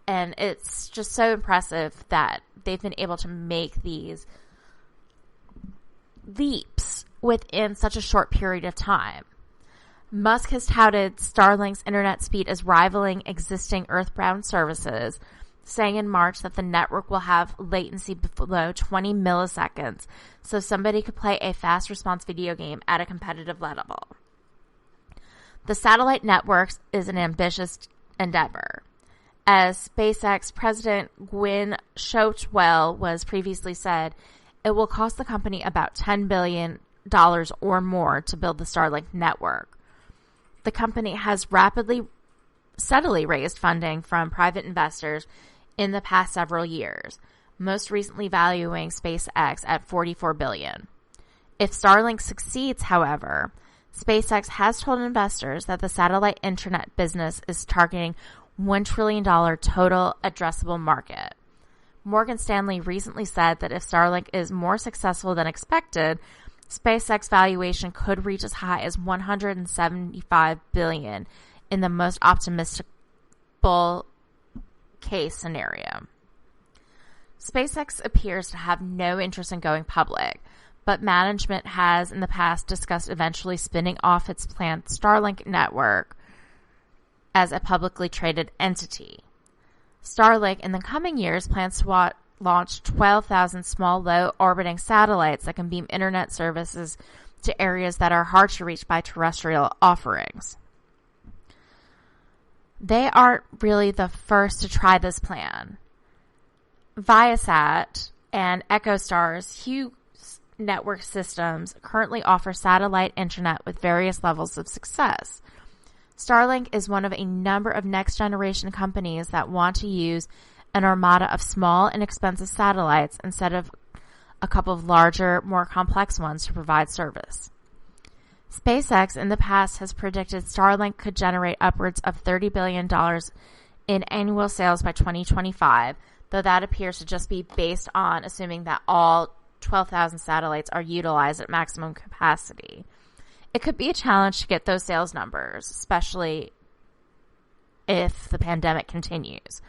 And it's just so impressive that they've been able to make these leaps within such a short period of time. Musk has touted Starlink's internet speed as rivaling existing Earthbound services, saying in March that the network will have latency below 20 milliseconds, so somebody could play a fast response video game at a competitive level. The satellite networks is an ambitious endeavor. As SpaceX President Gwynne Shotwell was previously said, it will cost the company about $10 billion or more to build the Starlink network. The company has steadily raised funding from private investors in the past several years, most recently valuing SpaceX at $44 billion. If Starlink succeeds, however, SpaceX has told investors that the satellite internet business is targeting $1 trillion total addressable market. Morgan Stanley recently said that if Starlink is more successful than expected, SpaceX valuation could reach as high as $175 billion in the most optimistic case scenario. SpaceX appears to have no interest in going public, but management has in the past discussed eventually spinning off its planned Starlink network as a publicly traded entity. Starlink in the coming years plans to launch 12,000 small low-orbiting satellites that can beam internet services to areas that are hard to reach by terrestrial offerings. They aren't really the first to try this plan. Viasat and EchoStar's Hughes network systems currently offer satellite internet with various levels of success. Starlink is one of a number of next-generation companies that want to use an armada of small, inexpensive satellites instead of a couple of larger, more complex ones to provide service. SpaceX in the past has predicted Starlink could generate upwards of $30 billion in annual sales by 2025, though that appears to just be based on assuming that all 12,000 satellites are utilized at maximum capacity. It could be a challenge to get those sales numbers, especially if the pandemic continues.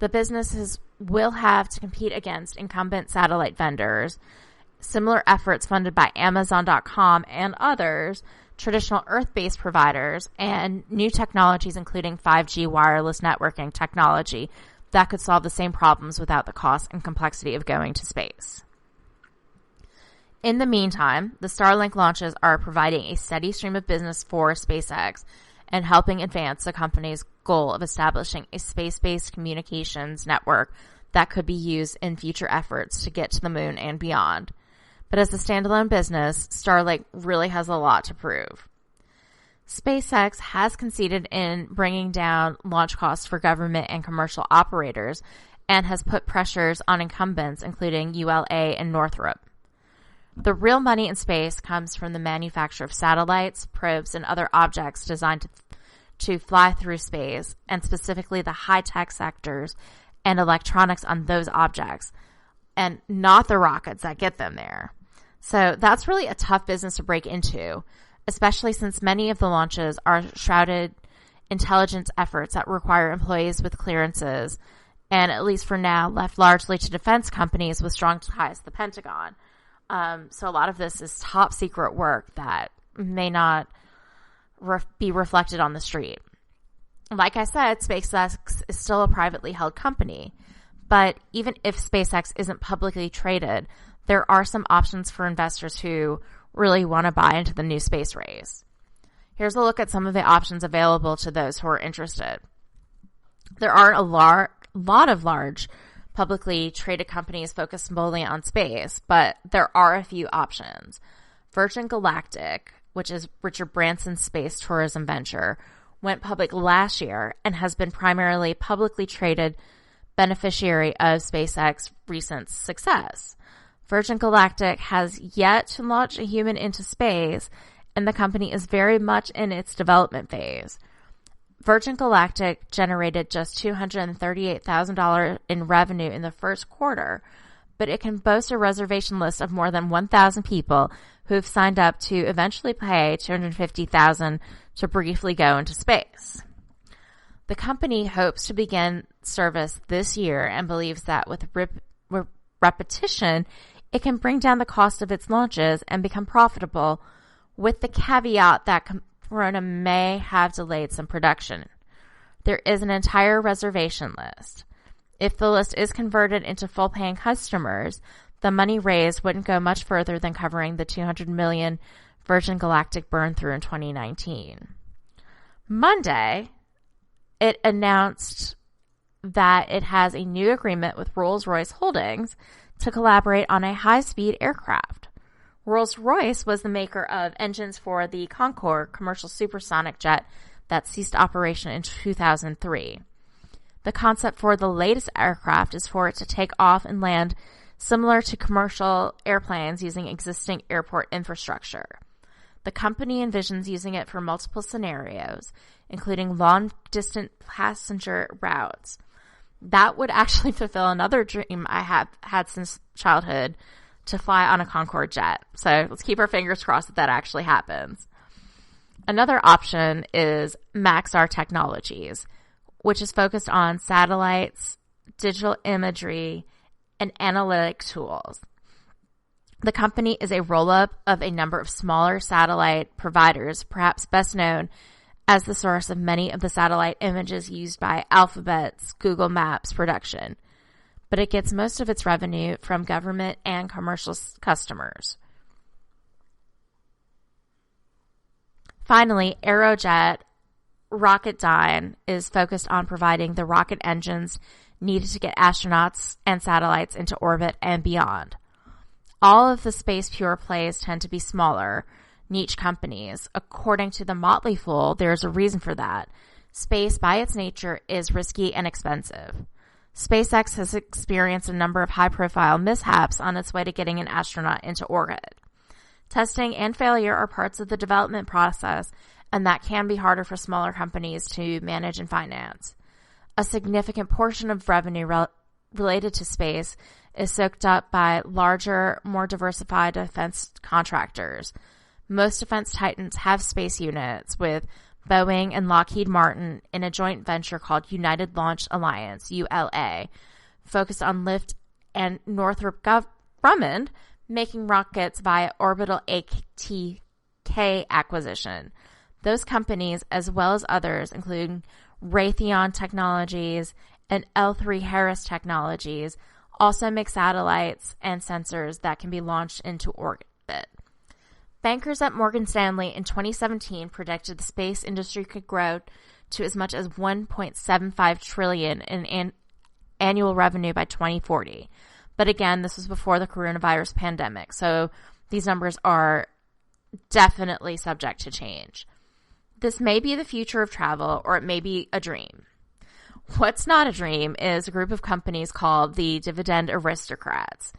The businesses will have to compete against incumbent satellite vendors, similar efforts funded by Amazon.com and others, traditional Earth-based providers, and new technologies including 5G wireless networking technology that could solve the same problems without the cost and complexity of going to space. In the meantime, the Starlink launches are providing a steady stream of business for SpaceX and helping advance the company's goal of establishing a space-based communications network that could be used in future efforts to get to the moon and beyond. But as a standalone business, Starlink really has a lot to prove. SpaceX has conceded in bringing down launch costs for government and commercial operators and has put pressures on incumbents, including ULA and Northrop. The real money in space comes from the manufacture of satellites, probes, and other objects designed to fly through space, and specifically the high-tech sectors and electronics on those objects, and not the rockets that get them there. So that's really a tough business to break into, especially since many of the launches are shrouded intelligence efforts that require employees with clearances, and at least for now, left largely to defense companies with strong ties to the Pentagon. So a lot of this is top secret work that may not be reflected on the street. Like I said, SpaceX is still a privately held company, but even if SpaceX isn't publicly traded, there are some options for investors who really want to buy into the new space race. Here's a look at some of the options available to those who are interested. There aren't a lot of large publicly traded companies focused solely on space, but there are a few options. Virgin Galactic, which is Richard Branson's space tourism venture, went public last year and has been primarily publicly traded beneficiary of SpaceX's recent success. Virgin Galactic has yet to launch a human into space, and the company is very much in its development phase. Virgin Galactic generated just $238,000 in revenue in the first quarter, but it can boast a reservation list of more than 1,000 people who have signed up to eventually pay $250,000 to briefly go into space. The company hopes to begin service this year and believes that with repetition, it can bring down the cost of its launches and become profitable, with the caveat that Corona may have delayed some production. There is an entire reservation list. If the list is converted into full-paying customers, the money raised wouldn't go much further than covering the $200 million Virgin Galactic burned through in 2019. Monday, it announced that it has a new agreement with Rolls-Royce Holdings to collaborate on a high-speed aircraft. Rolls-Royce was the maker of engines for the Concorde commercial supersonic jet that ceased operation in 2003. The concept for the latest aircraft is for it to take off and land similar to commercial airplanes using existing airport infrastructure. The company envisions using it for multiple scenarios, including long-distance passenger routes. That would actually fulfill another dream I have had since childhood, to fly on a Concorde jet. So let's keep our fingers crossed that actually happens. Another option is Maxar Technologies, which is focused on satellites, digital imagery, and analytic tools. The company is a roll-up of a number of smaller satellite providers, perhaps best known as the source of many of the satellite images used by Alphabet's Google Maps production, but it gets most of its revenue from government and commercial customers. Finally, Aerojet Rocketdyne is focused on providing the rocket engines needed to get astronauts and satellites into orbit and beyond. All of the space pure plays tend to be smaller, niche companies. According to the Motley Fool, there's a reason for that. Space, by its nature, is risky and expensive. SpaceX has experienced a number of high-profile mishaps on its way to getting an astronaut into orbit. Testing and failure are parts of the development process, and that can be harder for smaller companies to manage and finance. A significant portion of revenue related to space is soaked up by larger, more diversified defense contractors. Most defense titans have space units, with Boeing and Lockheed Martin in a joint venture called United Launch Alliance, ULA, focused on lift, and Northrop Grumman making rockets via Orbital ATK acquisition. Those companies, as well as others, including Raytheon Technologies and L3 Harris Technologies, also make satellites and sensors that can be launched into bit. Bankers at Morgan Stanley in 2017 predicted the space industry could grow to as much as $1.75 trillion in annual revenue by 2040. But again, this was before the coronavirus pandemic, so these numbers are definitely subject to change. This may be the future of travel, or it may be a dream. What's not a dream is a group of companies called the Dividend Aristocrats.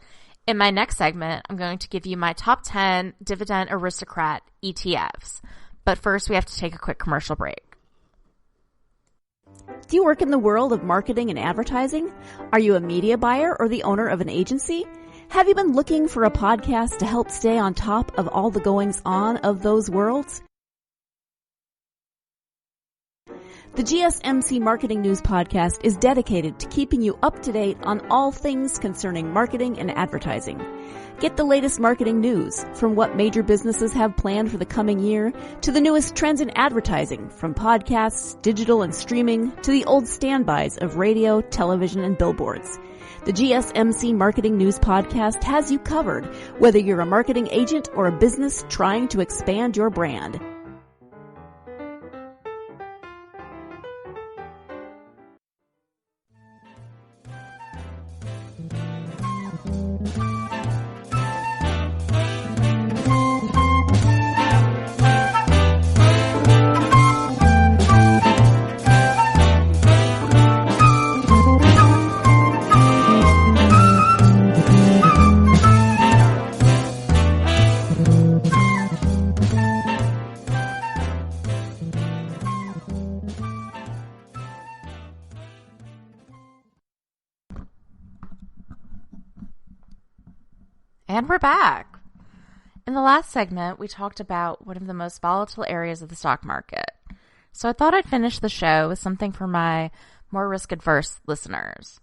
In my next segment, I'm going to give you my top 10 Dividend Aristocrat ETFs. But first, we have to take a quick commercial break.
Do you work in the world of marketing and advertising? Are you a media buyer or the owner of an agency? Have you been looking for a podcast to help stay on top of all the goings-on of those worlds? The GSMC Marketing News Podcast is dedicated to keeping you up to date on all things concerning marketing and advertising. Get the latest marketing news, from what major businesses have planned for the coming year to the newest trends in advertising, from podcasts, digital and streaming, to the old standbys of radio, television, and billboards. The GSMC Marketing News Podcast has you covered, whether you're a marketing agent or a business trying to expand your brand.
And we're back. In the last segment, we talked about one of the most volatile areas of the stock market. So I thought I'd finish the show with something for my more risk-averse listeners.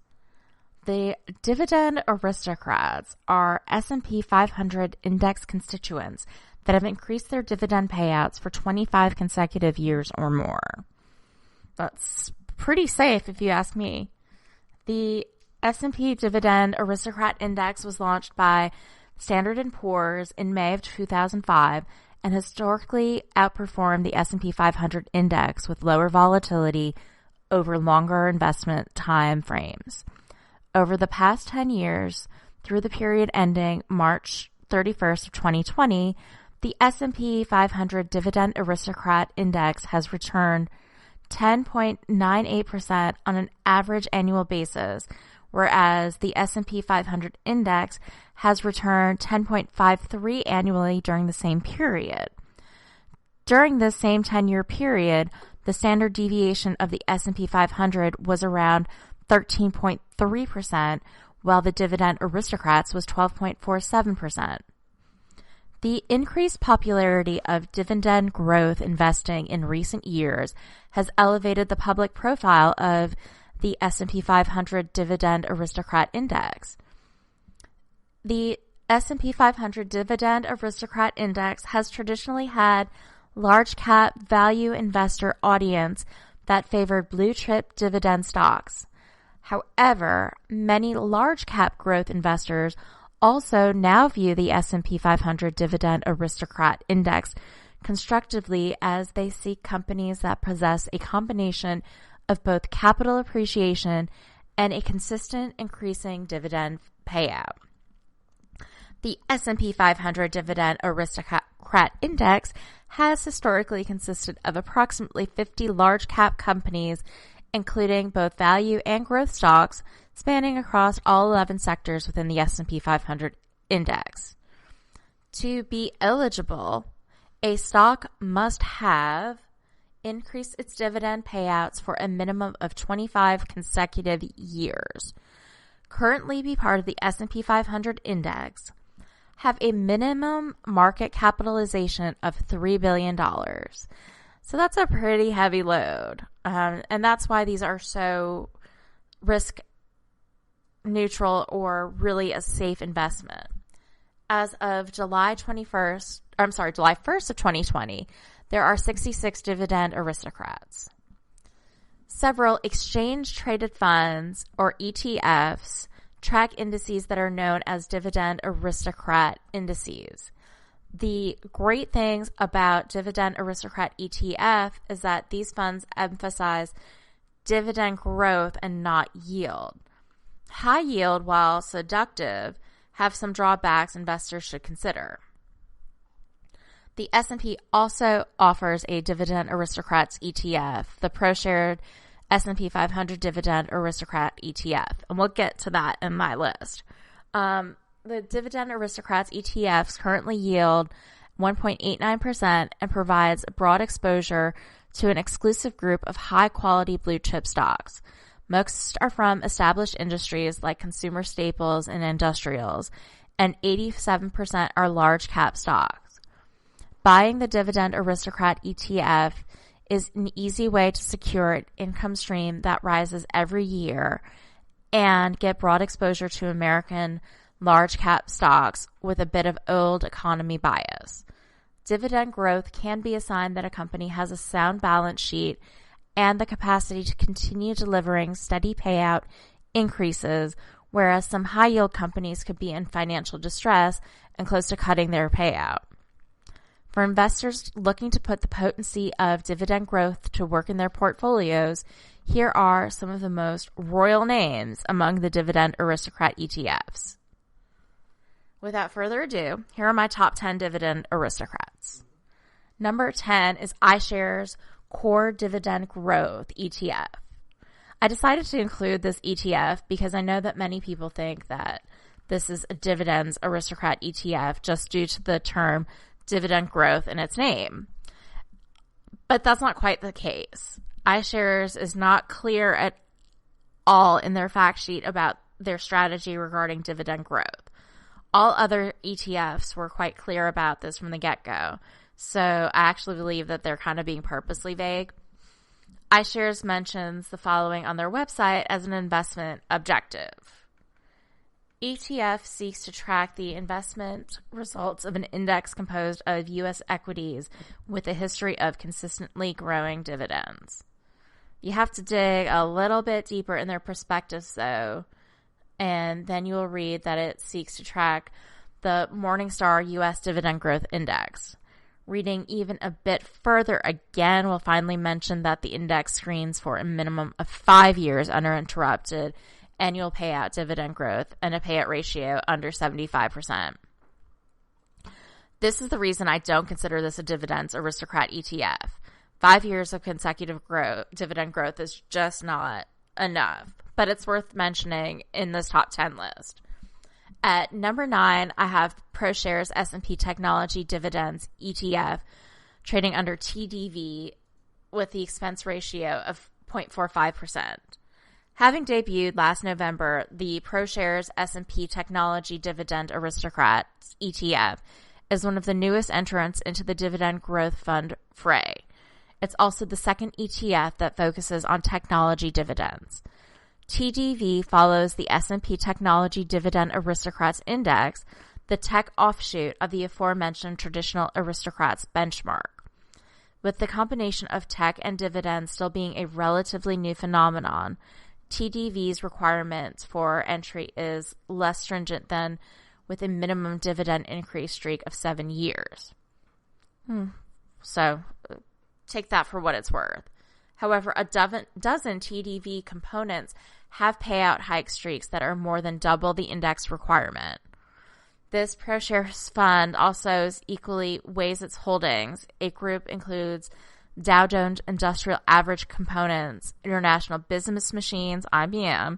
The Dividend Aristocrats are S&P 500 index constituents that have increased their dividend payouts for 25 consecutive years or more. That's pretty safe if you ask me. The S&P Dividend Aristocrat Index was launched by Standard & Poor's in May of 2005 and historically outperformed the S&P 500 index with lower volatility over longer investment time frames. Over the past 10 years, through the period ending March 31st of 2020, the S&P 500 Dividend Aristocrat Index has returned 10.98% on an average annual basis, whereas the S&P 500 index has returned 10.53 annually during the same period. During this same 10-year period, the standard deviation of the S&P 500 was around 13.3%, while the Dividend Aristocrats was 12.47%. The increased popularity of dividend growth investing in recent years has elevated the public profile of the S&P 500 Dividend Aristocrat Index. The S&P 500 Dividend Aristocrat Index has traditionally had large cap value investor audience that favored blue chip dividend stocks. However, many large cap growth investors also now view the S&P 500 Dividend Aristocrat Index constructively as they seek companies that possess a combination of both capital appreciation and a consistent increasing dividend payout. The S&P 500 Dividend Aristocrat Index has historically consisted of approximately 50 large cap companies, including both value and growth stocks, spanning across all 11 sectors within the S&P 500 index. To be eligible, a stock must have increased its dividend payouts for a minimum of 25 consecutive years, currently be part of the S&P 500 index, have a minimum market capitalization of $3 billion. So that's a pretty heavy load. And that's why these are so risk neutral or really a safe investment. As of July 1st of 2020, there are 66 Dividend Aristocrats. Several exchange-traded funds, or ETFs, track indices that are known as Dividend Aristocrat indices. The great things about Dividend Aristocrat ETF is that these funds emphasize dividend growth and not yield. High yield, while seductive, have some drawbacks investors should consider. The S&P also offers a Dividend Aristocrats ETF, the ProShared S&P 500 Dividend Aristocrat ETF, and we'll get to that in my list. The Dividend Aristocrats ETFs currently yield 1.89% and provides broad exposure to an exclusive group of high-quality blue-chip stocks. Most are from established industries like consumer staples and industrials, and 87% are large-cap stocks. Buying the Dividend Aristocrat ETF is an easy way to secure an income stream that rises every year and get broad exposure to American large-cap stocks with a bit of old economy bias. Dividend growth can be a sign that a company has a sound balance sheet and the capacity to continue delivering steady payout increases, whereas some high-yield companies could be in financial distress and close to cutting their payout. For investors looking to put the potency of dividend growth to work in their portfolios, here are some of the most royal names among the Dividend Aristocrat ETFs. Without further ado, here are my top 10 Dividend Aristocrats. Number 10 is iShares Core Dividend Growth ETF. I decided to include this ETF because I know that many people think that this is a Dividends Aristocrat ETF just due to the term dividend growth in its name. But that's not quite the case. iShares is not clear at all in their fact sheet about their strategy regarding dividend growth. All other ETFs were quite clear about this from the get-go, so I actually believe that they're kind of being purposely vague. iShares mentions the following on their website as an investment objective. ETF seeks to track the investment results of an index composed of U.S. equities with a history of consistently growing dividends. You have to dig a little bit deeper in their prospectus, though, and then you will read that it seeks to track the Morningstar U.S. Dividend Growth Index. Reading even a bit further again will finally mention that the index screens for a minimum of 5 years uninterrupted annual payout dividend growth and a payout ratio under 75%. This is the reason I don't consider this a Dividends Aristocrat ETF. 5 years of consecutive dividend growth is just not enough, but it's worth mentioning in this top 10 list. At number 9, I have ProShares S&P Technology Dividends ETF trading under TDV with the expense ratio of 0.45%. Having debuted last November, the ProShares S&P Technology Dividend Aristocrats ETF is one of the newest entrants into the dividend growth fund fray. It's also the second ETF that focuses on technology dividends. TDV follows the S&P Technology Dividend Aristocrats Index, the tech offshoot of the aforementioned traditional aristocrats benchmark. With the combination of tech and dividends still being a relatively new phenomenon, TDV's requirements for entry is less stringent than with a minimum dividend increase streak of 7 years. So take that for what it's worth. However, a dozen TDV components have payout hike streaks that are more than double the index requirement. This ProShares fund also equally weighs its holdings. A group includes Dow Jones Industrial Average Components, International Business Machines, IBM,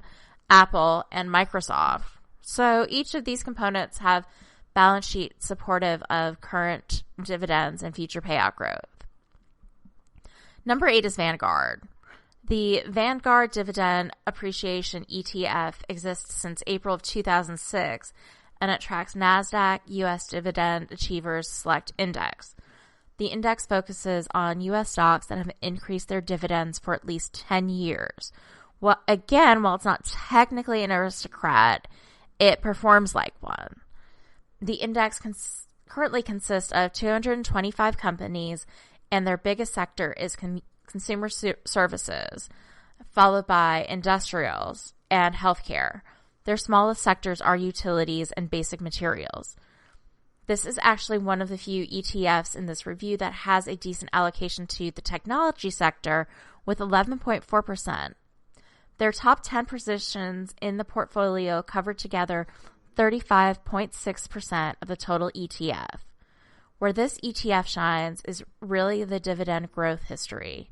Apple, and Microsoft. So each of these components have balance sheets supportive of current dividends and future payout growth. Number 8 is Vanguard. The Vanguard Dividend Appreciation ETF exists since April of 2006, and it tracks NASDAQ U.S. Dividend Achievers Select Index. The index focuses on U.S. stocks that have increased their dividends for at least 10 years. Well, again, while it's not technically an aristocrat, it performs like one. The index currently consists of 225 companies, and their biggest sector is consumer services, followed by industrials and healthcare. Their smallest sectors are utilities and basic materials. This is actually one of the few ETFs in this review that has a decent allocation to the technology sector with 11.4%. Their top 10 positions in the portfolio cover together 35.6% of the total ETF. Where this ETF shines is really the dividend growth history.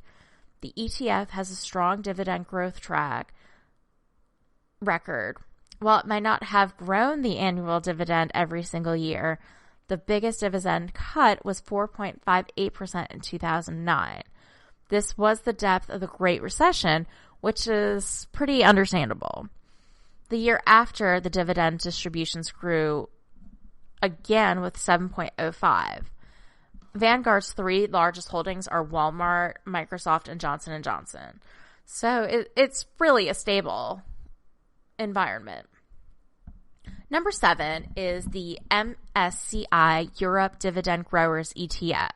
The ETF has a strong dividend growth track record. While it might not have grown the annual dividend every single year, the biggest dividend cut was 4.58% in 2009. This was the depth of the Great Recession, which is pretty understandable. The year after, the dividend distributions grew again with 7.05. Vanguard's three largest holdings are Walmart, Microsoft, and Johnson & Johnson. So it's really a stable environment. Number 7 is the MSCI Europe Dividend Growers ETF.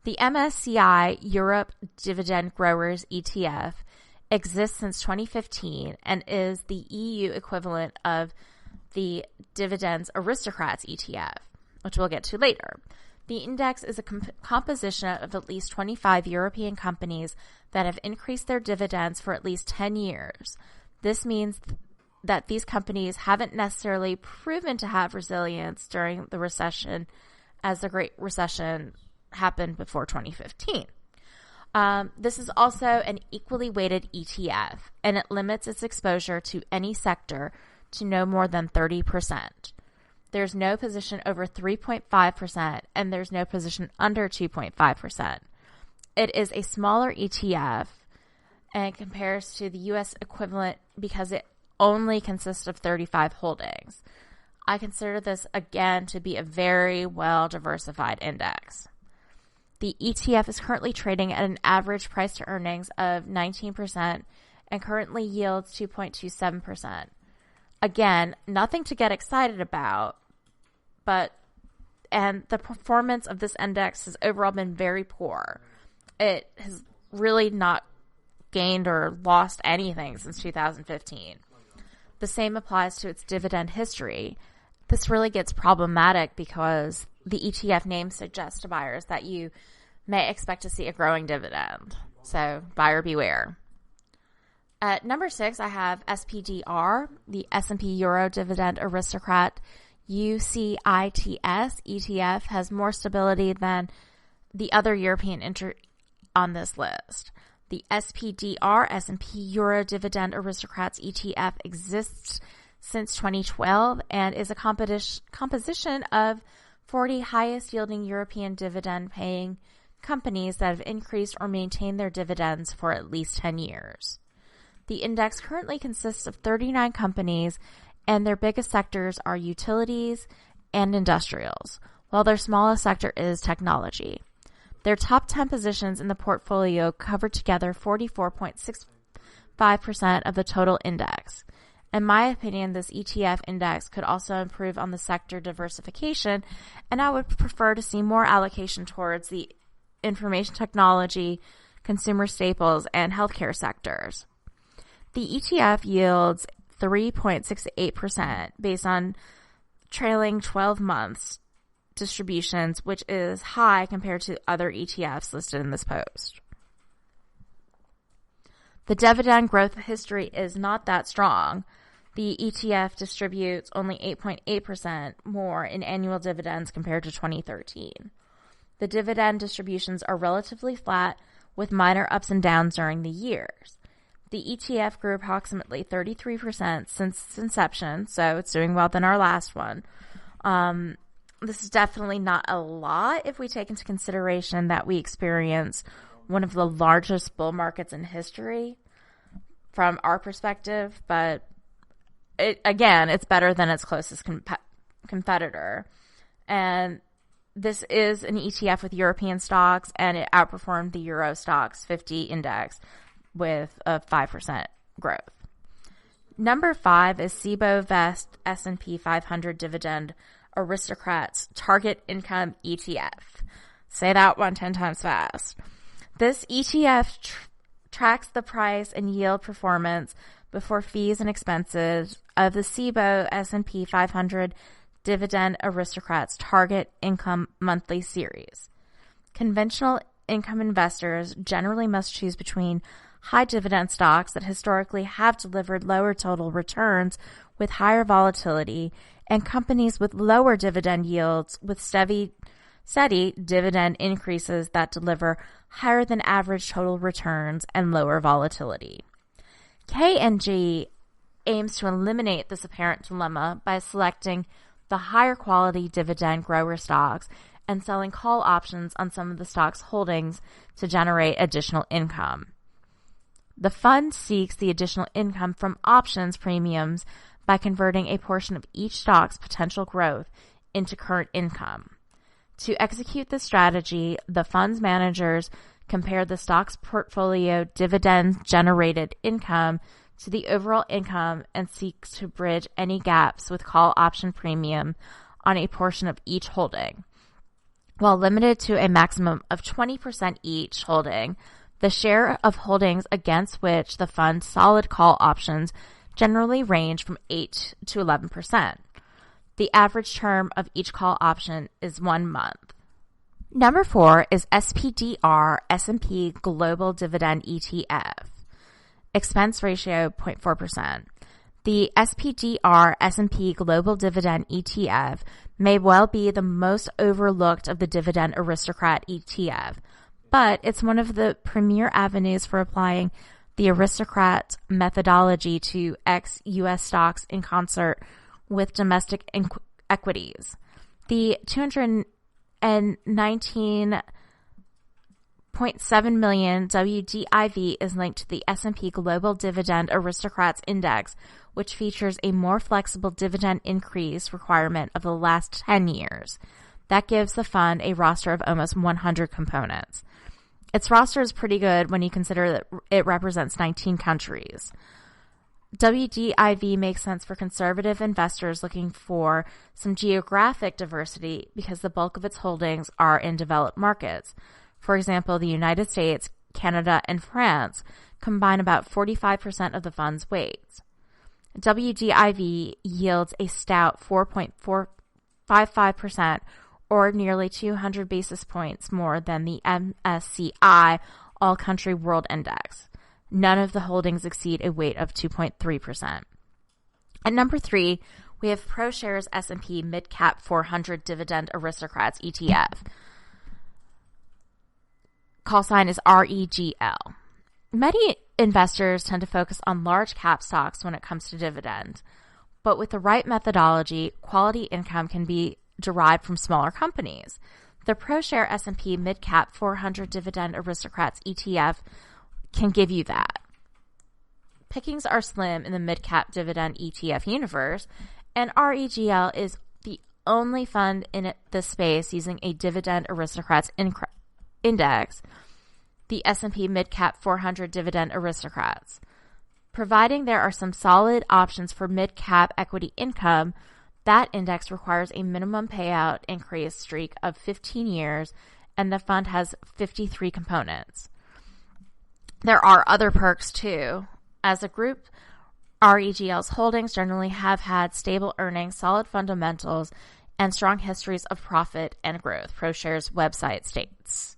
The MSCI Europe Dividend Growers ETF exists since 2015 and is the EU equivalent of the Dividends Aristocrats ETF, which we'll get to later. The index is a composition of at least 25 European companies that have increased their dividends for at least 10 years. This means that these companies haven't necessarily proven to have resilience during the recession, as the Great Recession happened before 2015. This is also an equally weighted ETF, and it limits its exposure to any sector to no more than 30%. There's no position over 3.5%, and there's no position under 2.5%. It is a smaller ETF, and it compares to the U.S. equivalent because it only consists of 35 holdings. I consider this, again, to be a very well-diversified index. The ETF is currently trading at an average price to earnings of 19% and currently yields 2.27%. Again, nothing to get excited about, and the performance of this index has overall been very poor. It has really not gained or lost anything since 2015. The same applies to its dividend history. This really gets problematic because the ETF name suggests to buyers that you may expect to see a growing dividend. So buyer beware. At number 6, I have SPDR, the S&P Euro Dividend Aristocrat UCITS ETF, has more stability than the other European on this list. The SPDR S&P Euro Dividend Aristocrats ETF exists since 2012 and is a composition of 40 highest yielding European dividend paying companies that have increased or maintained their dividends for at least 10 years. The index currently consists of 39 companies, and their biggest sectors are utilities and industrials, while their smallest sector is technology. Their top 10 positions in the portfolio cover together 44.65% of the total index. In my opinion, this ETF index could also improve on the sector diversification, and I would prefer to see more allocation towards the information technology, consumer staples, and healthcare sectors. The ETF yields 3.68% based on trailing 12 months distributions, which is high compared to other ETFs listed in this post. The dividend growth history is not that strong. The ETF distributes only 8.8% more in annual dividends compared to 2013. The dividend distributions are relatively flat with minor ups and downs during the years. The ETF grew approximately 33% since its inception, so it's doing well than our last one. This is definitely not a lot if we take into consideration that we experience one of the largest bull markets in history from our perspective, but it's better than its closest competitor. And this is an ETF with European stocks, and it outperformed the Euro Stocks 50 index with a 5% growth. Number 5 is SIBO Vest S&P 500 Dividend Aristocrats Target Income ETF. Say that one 10 times fast. This ETF tracks the price and yield performance before fees and expenses of the SIBO S&P 500 Dividend Aristocrats Target Income Monthly Series. Conventional income investors generally must choose between high dividend stocks that historically have delivered lower total returns with higher volatility and companies with lower dividend yields with steady dividend increases that deliver higher than average total returns and lower volatility. K&G aims to eliminate this apparent dilemma by selecting the higher quality dividend grower stocks and selling call options on some of the stock's holdings to generate additional income. The fund seeks the additional income from options premiums by converting a portion of each stock's potential growth into current income. To execute this strategy, the fund's managers compare the stock's portfolio dividend-generated income to the overall income and seek to bridge any gaps with call option premium on a portion of each holding. While limited to a maximum of 20% each holding, the share of holdings against which the fund's solid call options generally range from 8 to 11%. The average term of each call option is 1 month. Number 4 is SPDR S&P Global Dividend ETF. Expense ratio 0.4%. The SPDR S&P Global Dividend ETF may well be the most overlooked of the Dividend Aristocrat ETF, but it's one of the premier avenues for applying the Aristocrat methodology to ex-U.S. stocks in concert with domestic equities. The $219.7 million WDIV is linked to the S&P Global Dividend Aristocrats Index, which features a more flexible dividend increase requirement of the last 10 years. That gives the fund a roster of almost 100 components. Its roster is pretty good when you consider that it represents 19 countries. WDIV makes sense for conservative investors looking for some geographic diversity because the bulk of its holdings are in developed markets. For example, the United States, Canada, and France combine about 45% of the fund's weight. WDIV yields a stout 4.455%, or nearly 200 basis points more than the MSCI All-Country World Index. None of the holdings exceed a weight of 2.3%. At number 3, we have ProShares S&P Mid-Cap 400 Dividend Aristocrats ETF. Call sign is REGL. Many investors tend to focus on large cap stocks when it comes to dividend, but with the right methodology, quality income can be derived from smaller companies. The ProShare S&P Mid-Cap 400 Dividend Aristocrats ETF can give you that. Pickings are slim in the mid-cap dividend ETF universe, and REGL is the only fund in this space using a Dividend Aristocrats index, the S&P Mid-Cap 400 Dividend Aristocrats. Providing there are some solid options for mid-cap equity income, that index requires a minimum payout increase streak of 15 years, and the fund has 53 components. There are other perks too. As a group, REGL's holdings generally have had stable earnings, solid fundamentals, and strong histories of profit and growth, ProShares website states.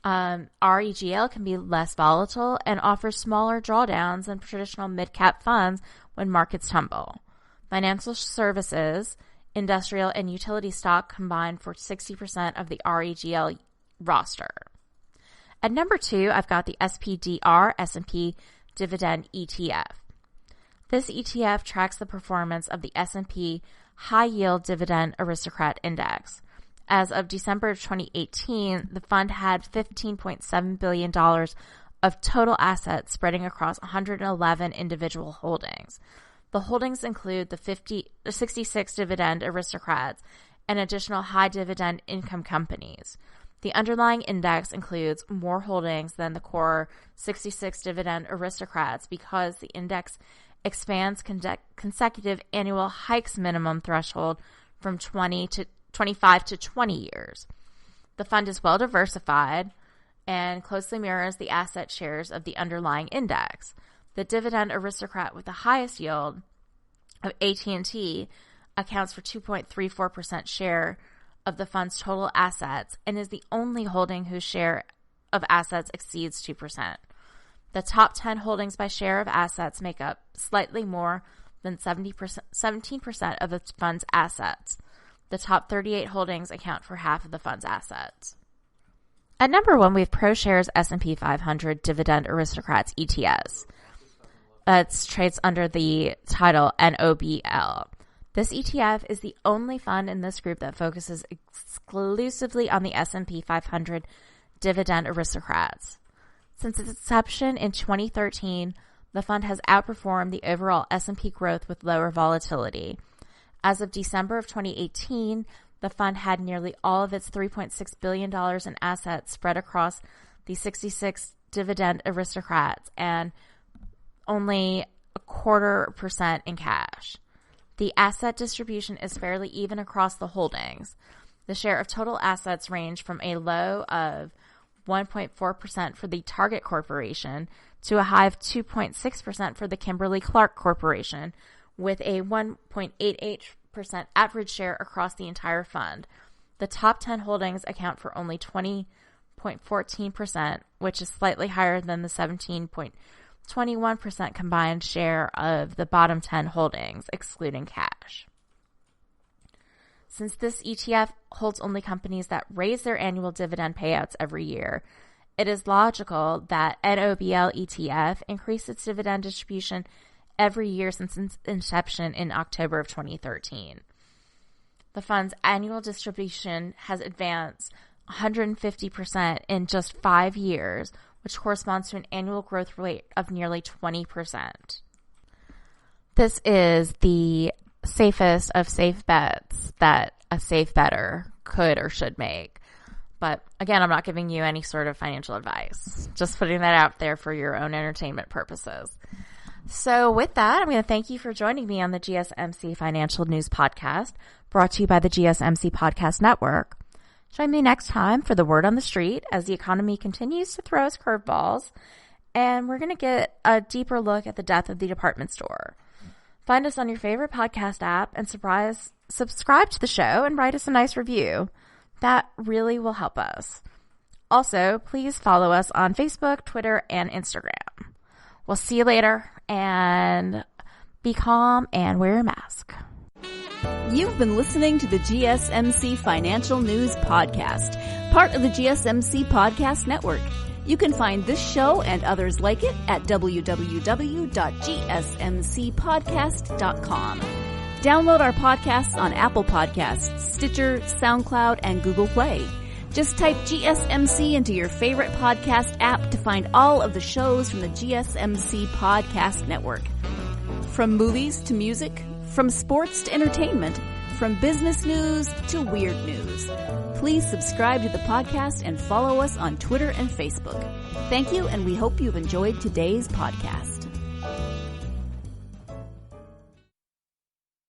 REGL can be less volatile and offers smaller drawdowns than traditional mid-cap funds when markets tumble. Financial services, industrial, and utility stock combine for 60% of the REGL roster. At number 2, I've got the SPDR S&P Dividend ETF. This ETF tracks the performance of the S&P High Yield Dividend Aristocrat Index. As of December of 2018, the fund had $15.7 billion of total assets spreading across 111 individual holdings. The holdings include the 66 Dividend Aristocrats and additional high dividend income companies. The underlying index includes more holdings than the core 66 Dividend Aristocrats because the index expands consecutive annual hikes minimum threshold from 25 to 20 years. The fund is well diversified and closely mirrors the asset shares of the underlying index. The Dividend Aristocrat with the highest yield of AT&T accounts for 2.34% share of the fund's total assets and is the only holding whose share of assets exceeds 2%. The top 10 holdings by share of assets make up slightly more than 17% of the fund's assets. The top 38 holdings account for half of the fund's assets. At number 1, we have ProShares S&P 500 Dividend Aristocrats ETS. It trades under the title NOBL. This ETF is the only fund in this group that focuses exclusively on the S&P 500 Dividend Aristocrats. Since its inception in 2013, the fund has outperformed the overall S&P growth with lower volatility. As of December of 2018, the fund had nearly all of its $3.6 billion in assets spread across the 66 Dividend Aristocrats and only 0.25% in cash. The asset distribution is fairly even across the holdings. The share of total assets range from a low of 1.4% for the Target Corporation to a high of 2.6% for the Kimberly-Clark Corporation, with a 1.88% average share across the entire fund. The top 10 holdings account for only 20.14%, which is slightly higher than the 17.21% combined share of the bottom 10 holdings, excluding cash. Since this ETF holds only companies that raise their annual dividend payouts every year, it is logical that NOBL ETF increased its dividend distribution every year since its inception in October of 2013. The fund's annual distribution has advanced 150% in just 5 years, which corresponds to an annual growth rate of nearly 20%. This is the safest of safe bets that a safe bettor could or should make. But again, I'm not giving you any sort of financial advice. Just putting that out there for your own entertainment purposes. So with that, I'm going to thank you for joining me on the GSMC Financial News Podcast, brought to you by the GSMC Podcast Network. Join me next time for the word on the street as the economy continues to throw us curveballs, and we're going to get a deeper look at the death of the department store. Find us on your favorite podcast app and subscribe to the show and write us a nice review. That really will help us. Also, please follow us on Facebook, Twitter, and Instagram. We'll see you later, and be calm and wear a mask.
You've been listening to the GSMC Financial News Podcast, part of the GSMC Podcast Network. You can find this show and others like it at www.gsmcpodcast.com. Download our podcasts on Apple Podcasts, Stitcher, SoundCloud, and Google Play. Just type GSMC into your favorite podcast app to find all of the shows from the GSMC Podcast Network. From movies to music, from sports to entertainment, from business news to weird news. Please subscribe to the podcast and follow us on Twitter and Facebook. Thank you, and we hope you've enjoyed today's podcast.